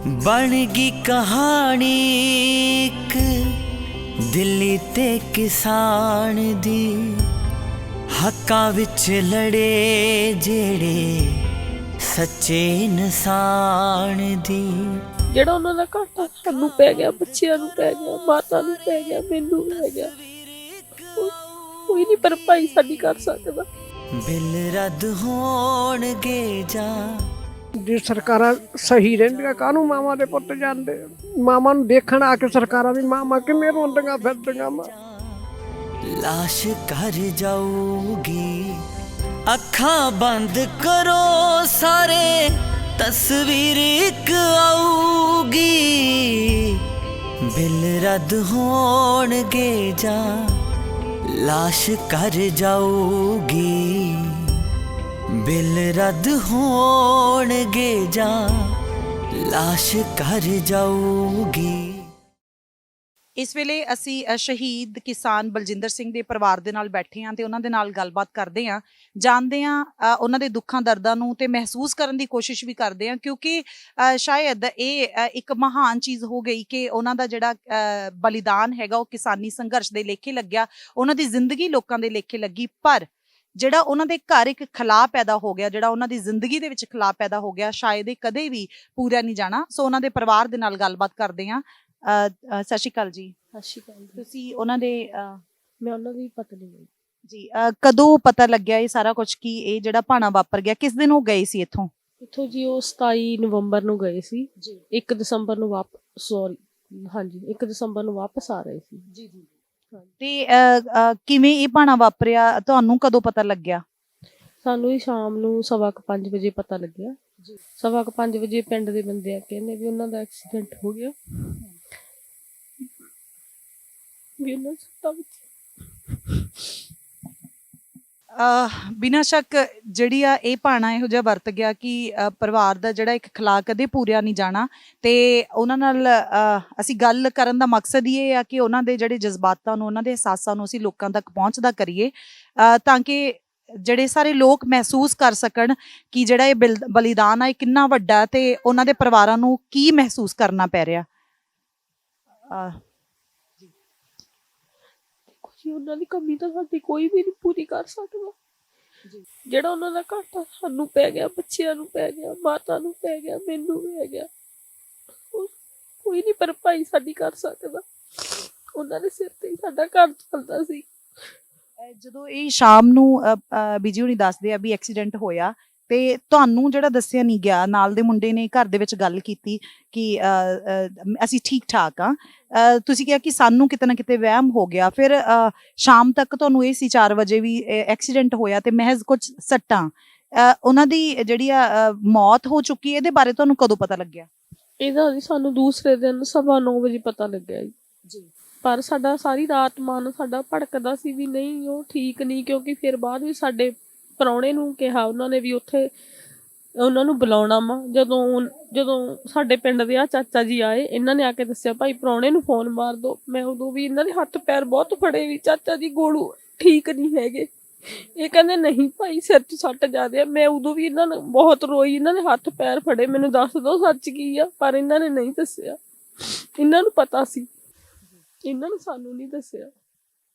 बन गई कहानी एक दिल्ली ते किसान दी, हक्कां विच लड़े जेड़े सच्चे इंसान दी। ਜਿਹੜਾ ਉਹਨਾਂ ਦਾ ਘਾਟਾ ਸਾਨੂੰ ਪੈ ਗਿਆ, ਬੱਚਿਆਂ ਨੂੰ ਪੈ ਗਿਆ, ਮਾਤਾ ਨੂੰ ਪੈ ਗਿਆ, ਮੈਨੂੰ ਪੈ ਗਿਆ, ਕੋਈ ਨਹੀਂ ਭਰਪਾਈ ਸਾਡੀ ਕਰ ਸਕਦਾ। बिल रद्द होणगे जा ਜੇ ਸਰਕਾਰਾਂ ਸਹੀ ਰਹਿੰਦੀਆਂ ਕਾਹਨੂੰ ਮਾਵਾਂ ਦੇ ਪੁੱਤ ਜਾਂਦੇ, ਮਾਵਾਂ ਨੂੰ ਦੇਖਣ ਆ ਕੇ ਸਰਕਾਰਾਂ ਦੀ ਮਾਵਾਂ ਕਿਵੇਂ ਰੋਂਦੀਆਂ ਫਿਰਦੀਆਂ ਵਾ। लाश घर जाऊगी, अखां बंद करो सारे, तस्वीर एक आऊगी। बिल रद्द होणगे जा लाश घर जाऊगी, बिल रद्द होणगे जा लाश घर जाऊगी। ਇਸ ਵੇਲੇ ਅਸੀਂ ਸ਼ਹੀਦ ਕਿਸਾਨ ਬਲਜਿੰਦਰ ਸਿੰਘ ਦੇ ਪਰਿਵਾਰ ਦੇ ਨਾਲ ਬੈਠੇ ਹਾਂ ਤੇ ਉਹਨਾਂ ਦੇ ਨਾਲ ਗੱਲਬਾਤ ਕਰਦੇ ਹਾਂ, ਜਾਣਦੇ ਹਾਂ ਉਹਨਾਂ ਦੇ ਦੁੱਖਾਂ ਦਰਦਾਂ ਨੂੰ ਤੇ ਮਹਿਸੂਸ ਕਰਨ ਦੀ ਕੋਸ਼ਿਸ਼ ਵੀ ਕਰਦੇ ਹਾਂ, ਕਿਉਂਕਿ ਸ਼ਾਇਦ ਇਹ ਇੱਕ ਮਹਾਨ ਚੀਜ਼ ਹੋ ਗਈ ਕਿ ਉਹਨਾਂ ਦਾ ਜਿਹੜਾ ਬਲੀਦਾਨ ਹੈਗਾ ਉਹ ਕਿਸਾਨੀ ਸੰਘਰਸ਼ ਦੇ ਲੇਖੇ ਲੱਗਿਆ, ਉਹਨਾਂ ਦੀ ਜ਼ਿੰਦਗੀ ਲੋਕਾਂ ਦੇ ਲੇਖੇ ਲੱਗੀ। ਪਰ ਜਿਹੜਾ ਉਹਨਾਂ ਦੇ ਘਰ ਇੱਕ ਖਲਾਅ ਪੈਦਾ ਹੋ ਗਿਆ, ਜਿਹੜਾ ਉਹਨਾਂ ਦੀ ਜ਼ਿੰਦਗੀ ਦੇ ਵਿੱਚ ਖਲਾਅ ਪੈਦਾ ਹੋ ਗਿਆ, ਸ਼ਾਇਦ ਇਹ ਕਦੇ ਵੀ ਪੂਰਾ ਨਹੀਂ ਜਾਣਾ। ਸੋ ਉਹਨਾਂ ਦੇ ਪਰਿਵਾਰ ਦੇ ਨਾਲ ਗੱਲਬਾਤ ਕਰਦੇ ਹਾਂ। ਸਤਿ ਸ਼੍ਰੀ ਅਕਾਲ ਜੀ। ਸਤਿ ਸ਼੍ਰੀ ਅਕਾਲ ਜੀ। ਤੁਸੀਂ ਉਹਨਾਂ ਦੇ ਮੈਂ ਉਹਨਾਂ ਦੀ ਪਤਨੀ ਹਾਂ ਜੀ। ਕਦੋਂ ਪਤਾ ਲੱਗਿਆ ਇਹ ਸਾਰਾ ਕੁਝ ਕਿ ਇਹ ਜਿਹੜਾ ਭਾਣਾ ਵਾਪਰ ਗਿਆ? ਕਿਸ ਦਿਨ ਉਹ ਗਏ ਸੀ ਇੱਥੋਂ? ਇੱਥੋਂ ਜੀ ਉਹ 27 ਨਵੰਬਰ ਨੂੰ ਗਏ ਸੀ ਜੀ 1 ਦਸੰਬਰ ਨੂੰ ਹਾਂਜੀ 1 ਦਸੰਬਰ ਨੂੰ ਵਾਪਸ ਆ ਰਹੇ ਸੀ ਜੀ ਜੀ। ਤੇ ਕਿਵੇਂ ਇਹ ਭਾਣਾ ਵਾਪਰਿਆ, ਤੁਹਾਨੂੰ ਕਦੋਂ ਪਤਾ ਲੱਗਿਆ? ਸਾਨੂੰ ਹੀ ਸ਼ਾਮ ਨੂੰ 5:15 ਵਜੇ ਪਤਾ ਲੱਗਿਆ ਜੀ। 5:15 ਵਜੇ ਪਿੰਡ ਦੇ ਬੰਦੇ ਆ ਕਹਿੰਦੇ ਵੀ ਉਹਨਾਂ ਦਾ ਐਕਸੀਡੈਂਟ ਹੋ ਗਿਆ, ਵੀ ਉਹਨਾਂ ਸੱਟਾਂ ਵਿੱਚ। ਬਿਨਾਂ ਸ਼ੱਕ ਜਿਹੜੀ ਆ ਇਹ ਭਾਣਾ ਇਹੋ ਜਿਹਾ ਵਰਤ ਗਿਆ ਕਿ ਪਰਿਵਾਰ ਦਾ ਜਿਹੜਾ ਇੱਕ ਖਲਾਅ ਕਦੇ ਪੂਰਿਆ ਨਹੀਂ ਜਾਣਾ। ਤੇ ਉਹਨਾਂ ਨਾਲ ਅਸੀਂ ਗੱਲ ਕਰਨ ਦਾ ਮਕਸਦ ਹੀ ਇਹ ਆ ਕਿ ਉਹਨਾਂ ਦੇ ਜਿਹੜੇ ਜਜ਼ਬਾਤਾਂ ਨੂੰ, ਉਹਨਾਂ ਦੇ ਅਹਿਸਾਸਾਂ ਨੂੰ ਅਸੀਂ ਲੋਕਾਂ ਤੱਕ ਪਹੁੰਚਦਾ ਕਰੀਏ, ਤਾਂ ਕਿ ਜਿਹੜੇ ਸਾਰੇ ਲੋਕ ਮਹਿਸੂਸ ਕਰ ਸਕਣ ਕਿ ਜਿਹੜਾ ਇਹ ਬਲੀਦਾਨ ਆ ਇਹ ਕਿੰਨਾ ਵੱਡਾ ਤੇ ਉਹਨਾਂ ਦੇ ਪਰਿਵਾਰਾਂ ਨੂੰ ਕੀ ਮਹਿਸੂਸ ਕਰਨਾ ਪੈ ਰਿਹਾ। ਜੀ ਉਹਨਾਂ ਦੀ ਕਮੀ ਤਾਂ ਸਾਡੀ ਕੋਈ ਵੀ ਨਹੀਂ ਪੂਰੀ ਕਰ ਸਕਦਾ। ਜਿਹੜਾ ਉਹਨਾਂ ਦਾ ਘਾਟਾ ਸਾਨੂੰ ਪੈ ਗਿਆ, ਬੱਚਿਆਂ ਨੂੰ ਪੈ ਗਿਆ, ਮਾਤਾ ਨੂੰ ਪੈ ਗਿਆ, ਮੈਨੂੰ ਪੈ ਗਿਆ, ਕੋਈ ਨਹੀਂ ਭਰਪਾਈ ਸਾਡੀ ਕਰ ਸਕਦਾ। ਉਹਨਾਂ ਦੇ ਸਿਰ ਤੇ ਹੀ ਸਾਡਾ ਘਰ ਚੱਲਦਾ ਸੀ। ਜਦੋਂ ਇਹ ਸ਼ਾਮ ਨੂੰ ਬੀਜੀ ਹੁਣੀ ਦੱਸਦੇ ਆ ਵੀ ਐਕਸੀਡੈਂਟ ਹੋਇਆ, ਤੇ ਤੁਹਾਨੂੰ ਜਿਹੜਾ ਦੱਸਿਆ ਨਹੀਂ ਗਿਆ, ਨਾਲ ਦੇ ਮੁੰਡੇ ਨੇ ਘਰ ਦੇ ਵਿੱਚ ਗੱਲ ਕੀਤੀ ਕਿ ਅਸੀਂ ਠੀਕ ਠਾਕ ਆ, ਤੁਸੀਂ ਕਿਹਾ ਕਿ ਸਾਨੂੰ ਕਿਤੇ ਨਾ ਕਿਤੇ ਵਹਿਮ ਹੋ ਗਿਆ। ਫਿਰ ਸ਼ਾਮ ਤੱਕ ਤੁਹਾਨੂੰ ਇਹ ਸੀ 4 ਵਜੇ ਵੀ ਐਕਸੀਡੈਂਟ ਹੋਇਆ ਤੇ ਮਹਿਜ਼ ਕੁਝ ਸੱਟਾਂ, ਉਹਨਾਂ ਦੀ ਜਿਹੜੀ ਆ ਮੌਤ ਹੋ ਚੁੱਕੀ, ਇਹਦੇ ਬਾਰੇ ਤੁਹਾਨੂੰ ਕਦੋਂ ਪਤਾ ਲੱਗਿਆ? ਇਹਦਾ ਜੀ ਸਾਨੂੰ ਦੂਸਰੇ ਦਿਨ 9:15 ਵਜੇ ਪਤਾ ਲੱਗਿਆ ਜੀ। ਪਰ ਸਾਡਾ ਸਾਰੀ ਰਾਤ ਮਨ ਸਾਡਾ ਭੜਕਦਾ ਸੀ ਵੀ ਨਹੀਂ ਉਹ ਠੀਕ ਨਹੀਂ, ਕਿਉਂਕਿ ਫਿਰ ਬਾਅਦ ਵੀ ਸਾਡੇ ਪ੍ਰਾਹੁਣੇ ਨੂੰ ਕਿਹਾ ਉਹਨਾਂ ਨੇ ਵੀ ਉੱਥੇ ਉਹਨਾਂ ਨੂੰ ਬੁਲਾਉਣਾ ਵਾ। ਜਦੋਂ ਸਾਡੇ ਪਿੰਡ ਦੇ ਆ ਚਾਚਾ ਜੀ ਆਏ, ਇਹਨਾਂ ਨੇ ਆ ਕੇ ਦੱਸਿਆ ਭਾਈ ਪ੍ਰਾਹੁਣੇ ਨੂੰ ਫੋਨ ਮਾਰ ਦਿਓ। ਮੈਂ ਉਦੋਂ ਵੀ ਇਹਨਾਂ ਦੇ ਹੱਥ ਪੈਰ ਬਹੁਤ ਫੜੇ ਵੀ ਚਾਚਾ ਜੀ ਗੋਲੂ ਠੀਕ ਨਹੀਂ ਹੈਗੇ। ਇਹ ਕਹਿੰਦੇ ਨਹੀਂ ਭਾਈ ਸਿਰ 'ਚ ਸੱਟ ਜ਼ਿਆਦਾ। ਮੈਂ ਉਦੋਂ ਵੀ ਇਹਨਾਂ ਨੂੰ ਬਹੁਤ ਰੋਈ, ਇਹਨਾਂ ਨੇ ਹੱਥ ਪੈਰ ਫੜੇ ਮੈਨੂੰ ਦੱਸ ਦਿਓ ਸੱਚ ਕੀ ਆ, ਪਰ ਇਹਨਾਂ ਨੇ ਨਹੀਂ ਦੱਸਿਆ। ਇਹਨਾਂ ਨੂੰ ਪਤਾ ਸੀ, ਇਹਨਾਂ ਨੂੰ ਸਾਨੂੰ ਨਹੀਂ ਦੱਸਿਆ।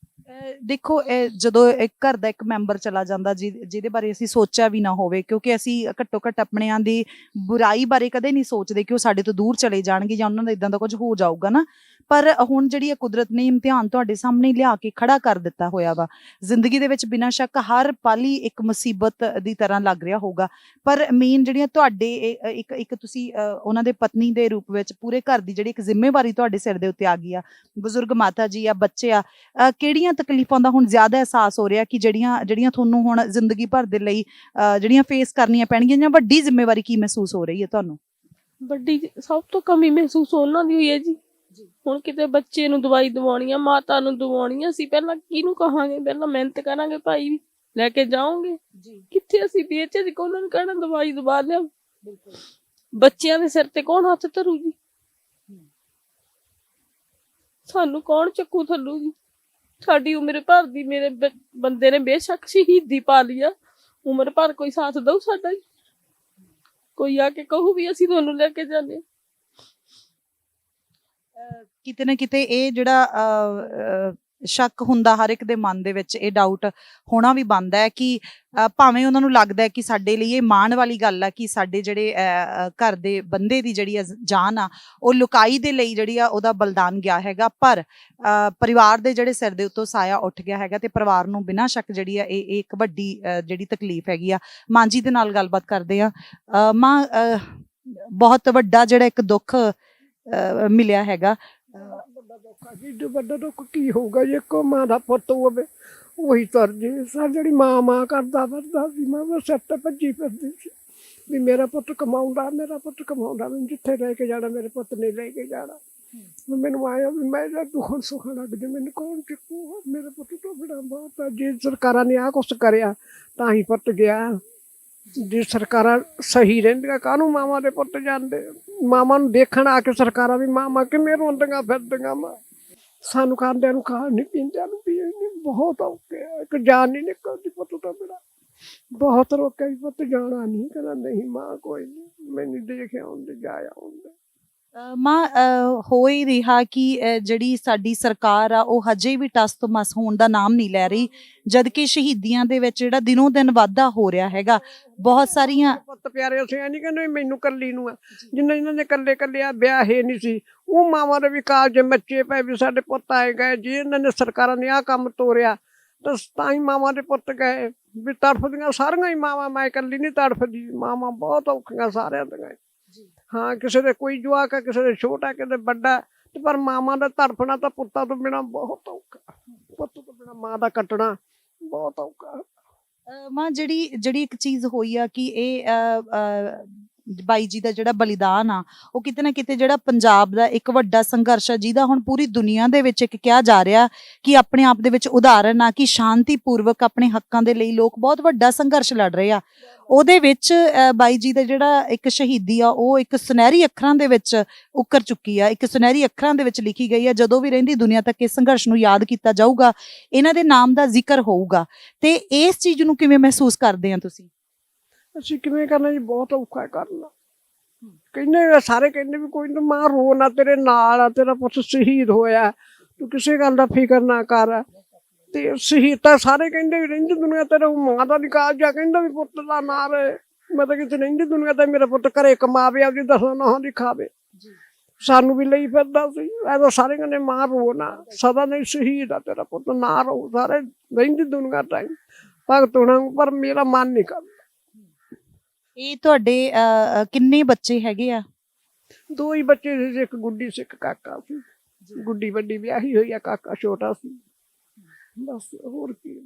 ਦੇਖੋ ਜਦੋਂ ਇੱਕ ਘਰ ਦਾ ਇੱਕ ਮੈਂਬਰ ਚਲਾ ਜਾਂਦਾ ਜਿਹਦੇ ਬਾਰੇ ਅਸੀਂ ਸੋਚਿਆ ਵੀ ਨਾ ਹੋਵੇ, ਕਿਉਂਕਿ ਅਸੀਂ ਘੱਟੋ ਘੱਟ ਆਪਣਿਆਂ ਦੀ ਬੁਰਾਈ ਬਾਰੇ ਕਦੇ ਨਹੀਂ ਸੋਚਦੇ ਕਿ ਉਹ ਸਾਡੇ ਤੋਂ ਦੂਰ ਚਲੇ ਜਾਣਗੇ ਜਾਂ ਉਹਨਾਂ ਦਾ ਇਦਾਂ ਦਾ ਕੁਝ ਹੋ ਜਾਊਗਾ ਨਾ। ਪਰ ਹੁਣ ਜਿਹੜੀ ਇਹ ਕੁਦਰਤ ਨੇ ਇਮਤਿਹਾਨ ਤੁਹਾਡੇ ਸਾਹਮਣੇ ਲਿਆ ਕੇ ਖੜਾ ਕਰ ਦਿੱਤਾ ਹੋਇਆ ਵਾ। ਜ਼ਿੰਦਗੀ ਦੇ ਵਿੱਚ ਬਿਨਾਂ ਸ਼ੱਕ ਹਰ ਪਲ ਹੀ ਇੱਕ ਮੁਸੀਬਤ ਦੀ ਤਰ੍ਹਾਂ ਲੱਗ ਰਿਹਾ ਹੋਊਗਾ, ਪਰ ਮੇਨ ਜਿਹੜੀਆਂ ਤੁਹਾਡੇ ਇੱਕ ਤੁਸੀਂ ਉਹਨਾਂ ਦੇ ਪਤਨੀ ਦੇ ਰੂਪ ਵਿੱਚ ਪੂਰੇ ਘਰ ਦੀ ਜਿਹੜੀ ਇੱਕ ਜ਼ਿੰਮੇਵਾਰੀ ਤੁਹਾਡੇ ਸਿਰ ਦੇ ਉੱਤੇ ਆ ਗਈ ਆ। ਬਜ਼ੁਰਗ ਮਾਤਾ ਜੀ ਆ, ਬੱਚੇ ਆ, ਕਿਹੜੀਆਂ ਤਕਲੀਫਾਂ ਦਾ ਹੁਣ ਜ਼ਿਆਦਾ ਅਹਿਸਾਸ ਹੋ ਰਿਹਾ ਕਿ ਜਿਹੜੀਆਂ ਤੁਹਾਨੂੰ ਹੁਣ ਜ਼ਿੰਦਗੀ ਭਰ ਦੇ ਲਈ ਜਿਹੜੀਆਂ ਫੇਸ ਕਰਨੀਆਂ ਪੈਣਗੀਆਂ, ਜਾਂ ਵੱਡੀ ਜ਼ਿੰਮੇਵਾਰੀ ਕੀ ਮਹਿਸੂਸ ਹੋ ਰਹੀ ਹੈ ਤੁਹਾਨੂੰ? ਵੱਡੀ ਸਭ ਤੋਂ ਕਮੀ ਮਹਿਸੂਸ ਉਹਨਾਂ ਦੀ ਹੋਈ ਹੈ ਜੀ। ਹੁਣ ਕਿਤੇ ਬੱਚੇ ਨੂੰ ਦਵਾਈ ਦਵਾਉਣੀ ਆ, ਮਾਤਾ ਨੂੰ ਦਵਾਉਣੀ ਆ, ਅਸੀਂ ਪਹਿਲਾਂ ਕਿਹਨੂੰ ਕਹਾਂਗੇ? ਪਹਿਲਾਂ ਮਿਹਨਤ ਕਰਾਂਗੇ ਭਾਈ, ਲੈ ਕੇ ਜਾਓਗੇ ਕਿੱਥੇ? ਅਸੀਂ ਵੇਚੇ ਜੀ, ਉਹਨਾਂ ਨੂੰ ਕਹਿਣਾ ਦਵਾਈ ਦਵਾ ਲਿਆ। ਬੱਚਿਆਂ ਦੇ ਸਿਰ ਤੇ ਕੌਣ ਹੱਥ ਧਰੂ ਜੀ? ਸਾਨੂੰ ਕੌਣ ਚੱਕੂ ਥੱਲੂ ਜੀ? ਸਾਡੀ ਉਮਰ ਭਰ ਦੀ ਮੇਰੇ ਬੰਦੇ ਨੇ ਬੇਸ਼ੱਕ ਸ਼ਹੀਦੀ ਪਾ ਲਈ ਆ, ਉਮਰ ਭਰ ਕੋਈ ਸਾਥ ਦਊ ਸਾਡਾ? ਕੋਈ ਆ ਕੇ ਕਹੂ ਵੀ ਅਸੀਂ ਤੁਹਾਨੂੰ ਲੈ ਕੇ ਜਾਂਦੇ? ਕਿਤੇ ਨਾ ਕਿਤੇ ਇਹ ਜਿਹੜਾ ਸ਼ੱਕ ਹੁੰਦਾ ਹਰ ਇੱਕ ਦੇ ਮਨ ਦੇ ਵਿੱਚ, ਇਹ ਡਾਊਟ ਹੋਣਾ ਵੀ ਬਣਦਾ ਹੈ ਕਿ ਭਾਵੇਂ ਉਹਨਾਂ ਨੂੰ ਲੱਗਦਾ ਹੈ ਕਿ ਸਾਡੇ ਲਈ ਇਹ ਮਾਣ ਵਾਲੀ ਗੱਲ ਆ ਕਿ ਸਾਡੇ ਜਿਹੜੇ ਘਰ ਦੇ ਬੰਦੇ ਦੀ ਜਿਹੜੀ ਜਾਨ ਆ ਉਹ ਲੁਕਾਈ ਦੇ ਲਈ ਜਿਹੜੀ ਆ ਉਹਦਾ ਬਲਿਦਾਨ ਗਿਆ ਹੈਗਾ, ਪਰ ਪਰਿਵਾਰ ਦੇ ਜਿਹੜੇ ਸਿਰ ਦੇ ਉੱਤੋਂ ਸਾਇਆ ਉੱਠ ਗਿਆ ਹੈਗਾ ਤੇ ਪਰਿਵਾਰ ਨੂੰ ਬਿਨਾਂ ਸ਼ੱਕ ਜਿਹੜੀ ਆ ਇਹ ਇੱਕ ਵੱਡੀ ਜਿਹੜੀ ਤਕਲੀਫ ਹੈਗੀ ਆ। ਮਾਂ ਜੀ ਦੇ ਨਾਲ ਗੱਲਬਾਤ ਕਰਦੇ ਆ। ਮਾਂ, ਬਹੁਤ ਵੱਡਾ ਜਿਹੜਾ ਇੱਕ ਦੁੱਖ ਮਿਲਿਆ ਹੈਗਾ। ਵੱਡਾ ਦੁੱਖ ਆ ਜੀ, ਏਡਾ ਵੱਡਾ ਦੁੱਖ ਕੀ ਹੋਊਗਾ ਜੀ। ਇੱਕੋ ਮਾਂ ਦਾ ਪੁੱਤ ਹੋਵੇ ਉਹੀ ਤਰ ਜੇ। ਸਰ ਜਿਹੜੀ ਮਾਂ ਕਰਦਾ ਫਿਰਦਾ ਸੀ, ਮੈਂ ਉਹ ਸਿਰ ਤੇ ਭੱਜੀ ਫਿਰਦੀ ਸੀ ਵੀ ਮੇਰਾ ਪੁੱਤ ਕਮਾਉਂਦਾ, ਮੇਰਾ ਪੁੱਤ ਕਮਾਉਂਦਾ, ਮੈਨੂੰ ਜਿੱਥੇ ਲੈ ਕੇ ਜਾਣਾ ਮੇਰੇ ਪੁੱਤ ਨੇ ਲੈ ਕੇ ਜਾਣਾ। ਮੈਨੂੰ ਆਇਆ ਵੀ ਮੈਂ ਦੁਖਣ ਸੁਖਣ ਲੱਗ ਜੇ, ਮੈਨੂੰ ਕੌਣ ਚੁੱਕੂ, ਮੇਰੇ ਪੁੱਤ ਤੋਂ ਬਿਨਾਂ ਬਹੁਤ ਆ। ਜੇ ਸਰਕਾਰਾਂ ਨੇ ਆਹ ਕੁਛ ਕਰਿਆ ਤਾਂ ਹੀ ਪੁੱਤ ਗਿਆ। ਜੇ ਸਰਕਾਰਾਂ ਸਹੀ ਰਹਿੰਦੀਆਂ ਕਾਹਨੂੰ ਮਾਵਾਂ ਦੇ ਪੁੱਤ ਜਾਂਦੇ। ਮਾਵਾਂ ਨੂੰ ਦੇਖਣ ਆ ਕੇ ਸਰਕਾਰਾਂ ਵੀ ਮਾਵਾਂ ਕਿਵੇਂ ਰੋਂਦੀਆਂ ਫਿਰਦੀਆਂ। ਮਾਂ ਸਾਨੂੰ ਖਾਂਦਿਆਂ ਨੂੰ ਖਾਣ ਨਹੀਂ, ਪੀਂਦਿਆਂ ਨੂੰ ਪੀਣ ਨਹੀਂ, ਬਹੁਤ ਔਖੇ ਆ। ਇੱਕ ਜਾਨ ਨਹੀਂ ਨਿਕਲਦੀ ਪੁੱਤ ਤੋਂ ਬਿਨਾਂ। ਬਹੁਤ ਰੋਕਿਆ ਵੀ ਪੁੱਤ ਜਾਣਾ ਨਹੀਂ, ਕਹਿੰਦਾ ਨਹੀਂ ਮਾਂ ਕੋਈ ਨਹੀਂ, ਮੈਨੂੰ ਦੇਖ ਆਉਂਦੇ ਜਾ ਆਉਂਦੇ। ਮਾਂ, ਹੋ ਹੀ ਰਿਹਾ ਕਿ ਜਿਹੜੀ ਸਾਡੀ ਸਰਕਾਰ ਆ ਉਹ ਹਜੇ ਵੀ ਟਸ ਤੋਂ ਮਸ ਹੋਣ ਦਾ ਨਾਮ ਨਹੀਂ ਲੈ ਰਹੀ, ਜਦ ਕਿ ਸ਼ਹੀਦੀਆਂ ਦੇ ਵਿੱਚ ਜਿਹੜਾ ਦਿਨੋਂ ਦਿਨ ਵਾਧਾ ਹੋ ਰਿਹਾ ਹੈਗਾ। ਬਹੁਤ ਸਾਰੀਆਂ ਪੁੱਤ ਪਿਆਰੇ ਅਸੀਂ ਇਹ ਨਹੀਂ ਕਹਿੰਦੇ ਮੈਨੂੰ ਕੱਲੀ ਨੂੰ ਆ, ਜਿੰਨਾ ਇਹਨਾਂ ਦੇ ਕੱਲੇ ਆ ਵਿਆਹੇ ਨਹੀਂ ਸੀ, ਉਹ ਮਾਵਾਂ ਦੇ ਵੀ ਕਾਲਜ ਬੱਚੇ ਪਏ ਵੀ ਸਾਡੇ ਪੁੱਤ ਆਏ ਗਏ। ਜੇ ਇਹਨਾਂ ਨੇ ਸਰਕਾਰਾਂ ਨੇ ਆਹ ਕੰਮ ਤੋਰਿਆ ਤਾਂ ਹੀ ਮਾਵਾਂ ਦੇ ਪੁੱਤ ਗਏ ਵੀ। ਤੜਫਦੀਆਂ ਸਾਰੀਆਂ ਹੀ ਮਾਵਾਂ, ਮੈਂ ਇਕੱਲੀ ਨਹੀਂ ਤੜਫਦੀ। ਮਾਵਾਂ ਬਹੁਤ ਔਖੀਆਂ ਸਾਰਿਆਂ ਦੀਆਂ। ਹਾਂ, ਕਿਸੇ ਦੇ ਕੋਈ ਜਵਾਕ ਆ, ਕਿਸੇ ਦੇ ਛੋਟਾ, ਕਿਸੇ ਵੱਡਾ, ਤੇ ਪਰ ਮਾਵਾਂ ਦਾ ਤੜਫਣਾ ਤਾਂ ਪੁੱਤਾਂ ਤੋਂ ਬਿਨਾਂ ਬਹੁਤ ਔਖਾ। ਪੁੱਤ ਤੋਂ ਬਿਨਾਂ ਮਾਂ ਦਾ ਕੱਟਣਾ ਬਹੁਤ ਔਖਾ। ਮਾਂ, ਜਿਹੜੀ ਇੱਕ ਚੀਜ਼ ਹੋਈ ਆ ਕਿ ਇਹ ਬਾਈ ਜੀ ਦਾ ਜਿਹੜਾ ਬਲੀਦਾਨ ਆ ਉਹ ਕਿਤੇ ਨਾ ਕਿਤੇ ਜਿਹੜਾ ਪੰਜਾਬ ਦਾ ਇੱਕ ਵੱਡਾ ਸੰਘਰਸ਼ ਆ, ਜਿਹਦਾ ਹੁਣ ਪੂਰੀ ਦੁਨੀਆ ਦੇ ਵਿੱਚ ਇੱਕ ਕਿਹਾ ਜਾ ਰਿਹਾ ਕਿ ਆਪਣੇ ਆਪ ਦੇ ਵਿੱਚ ਉਦਾਹਰਨ ਆ ਕਿ ਸ਼ਾਂਤੀਪੂਰਵਕ ਆਪਣੇ ਹੱਕਾਂ ਦੇ ਲਈ ਲੋਕ ਬਹੁਤ ਵੱਡਾ ਸੰਘਰਸ਼ ਲੜ ਰਹੇ ਆ। ਉਹਦੇ ਵਿੱਚ ਬਾਈ ਜੀ ਦਾ ਜਿਹੜਾ ਇੱਕ ਸ਼ਹੀਦੀ ਆ ਉਹ ਇੱਕ ਸੁਨਹਿਰੀ ਅੱਖਰਾਂ ਦੇ ਵਿੱਚ ਉੱਕਰ ਚੁੱਕੀ ਆ, ਇੱਕ ਸੁਨਹਿਰੀ ਅੱਖਰਾਂ ਦੇ ਵਿੱਚ ਲਿਖੀ ਗਈ ਆ। ਜਦੋਂ ਵੀ ਰਹਿੰਦੀ ਦੁਨੀਆ ਤੱਕ ਇਸ ਸੰਘਰਸ਼ ਨੂੰ ਯਾਦ ਕੀਤਾ ਜਾਊਗਾ, ਇਹਨਾਂ ਦੇ ਨਾਮ ਦਾ ਜ਼ਿਕਰ ਹੋਊਗਾ। ਤੇ ਇਸ ਚੀਜ਼ ਨੂੰ ਕਿਵੇਂ ਮਹਿਸੂਸ ਕਰਦੇ ਆ ਤੁਸੀਂ? ਅਸੀਂ ਕਿਵੇਂ ਕਰਨਾ ਜੀ, ਬਹੁਤ ਔਖਾ ਕਰਨਾ। ਕਹਿੰਦੇ ਸਾਰੇ ਕਹਿੰਦੇ ਵੀ ਕੋਈ ਨਾ ਮਾਂ ਰੋ ਨਾ, ਤੇਰੇ ਨਾਲ ਆ, ਤੇਰਾ ਪੁੱਤ ਸ਼ਹੀਦ ਹੋਇਆ, ਤੂੰ ਕਿਸੇ ਗੱਲ ਦਾ ਫਿਕਰ ਨਾ ਕਰ। ਤੇ ਸ਼ਹੀਦ ਤਾਂ ਸਾਰੇ ਕਹਿੰਦੇ ਵੀ ਰਹਿੰਦੀ ਦੁਨੀਆ ਤੇਰਾ ਮਾਂ ਦਾ ਨਿਕਾਲ ਜਾ, ਕਹਿੰਦਾ ਵੀ ਪੁੱਤ ਦਾ ਨਾਂ ਰਹੇ। ਮੈਂ ਤਾਂ ਕਿਤੇ ਰਹਿੰਦੀ ਦੁਨੀਆ ਤਾਂ ਮੇਰਾ ਪੁੱਤ ਘਰੇ ਕਮਾਵੇ, ਆਪਦੀ 10 ਨੌਹਾਂ ਦੀ ਖਾਵੇ। ਸਾਨੂੰ ਵੀ ਲਈ ਫਿਰਦਾ ਸੀ। ਐਦਾ ਸਾਰੇ ਕਹਿੰਦੇ ਮਾਂ ਰੋ ਨਾ, ਸਦਾ ਨਹੀਂ ਸ਼ਹੀਦ ਆ ਤੇਰਾ ਪੁੱਤ, ਨਾ ਰੋ। ਸਾਰੇ ਰਹਿੰਦੀ ਦੁਨੀਆ ਟਾਈਮ ਭਗਤ ਹੋਣਾ, ਪਰ ਮੇਰਾ ਮਨ ਨਹੀਂ ਕਰਦਾ। ਇਹ ਤੁਹਾਡੇ ਕਿੰਨੇ ਬੱਚੇ ਹੈਗੇ ਆ? 2 ਹੀ ਬੱਚੇ ਸੀ, ਇੱਕ ਗੁੱਡੀ ਸੀ, ਇੱਕ ਕਾਕਾ ਸੀ। ਗੁੱਡੀ ਵੱਡੀ ਵਿਆਹੀ ਹੋਈ ਆ, ਕਾਕਾ ਛੋਟਾ ਸੀ। ਬਸ ਹੋਰ ਕੀ।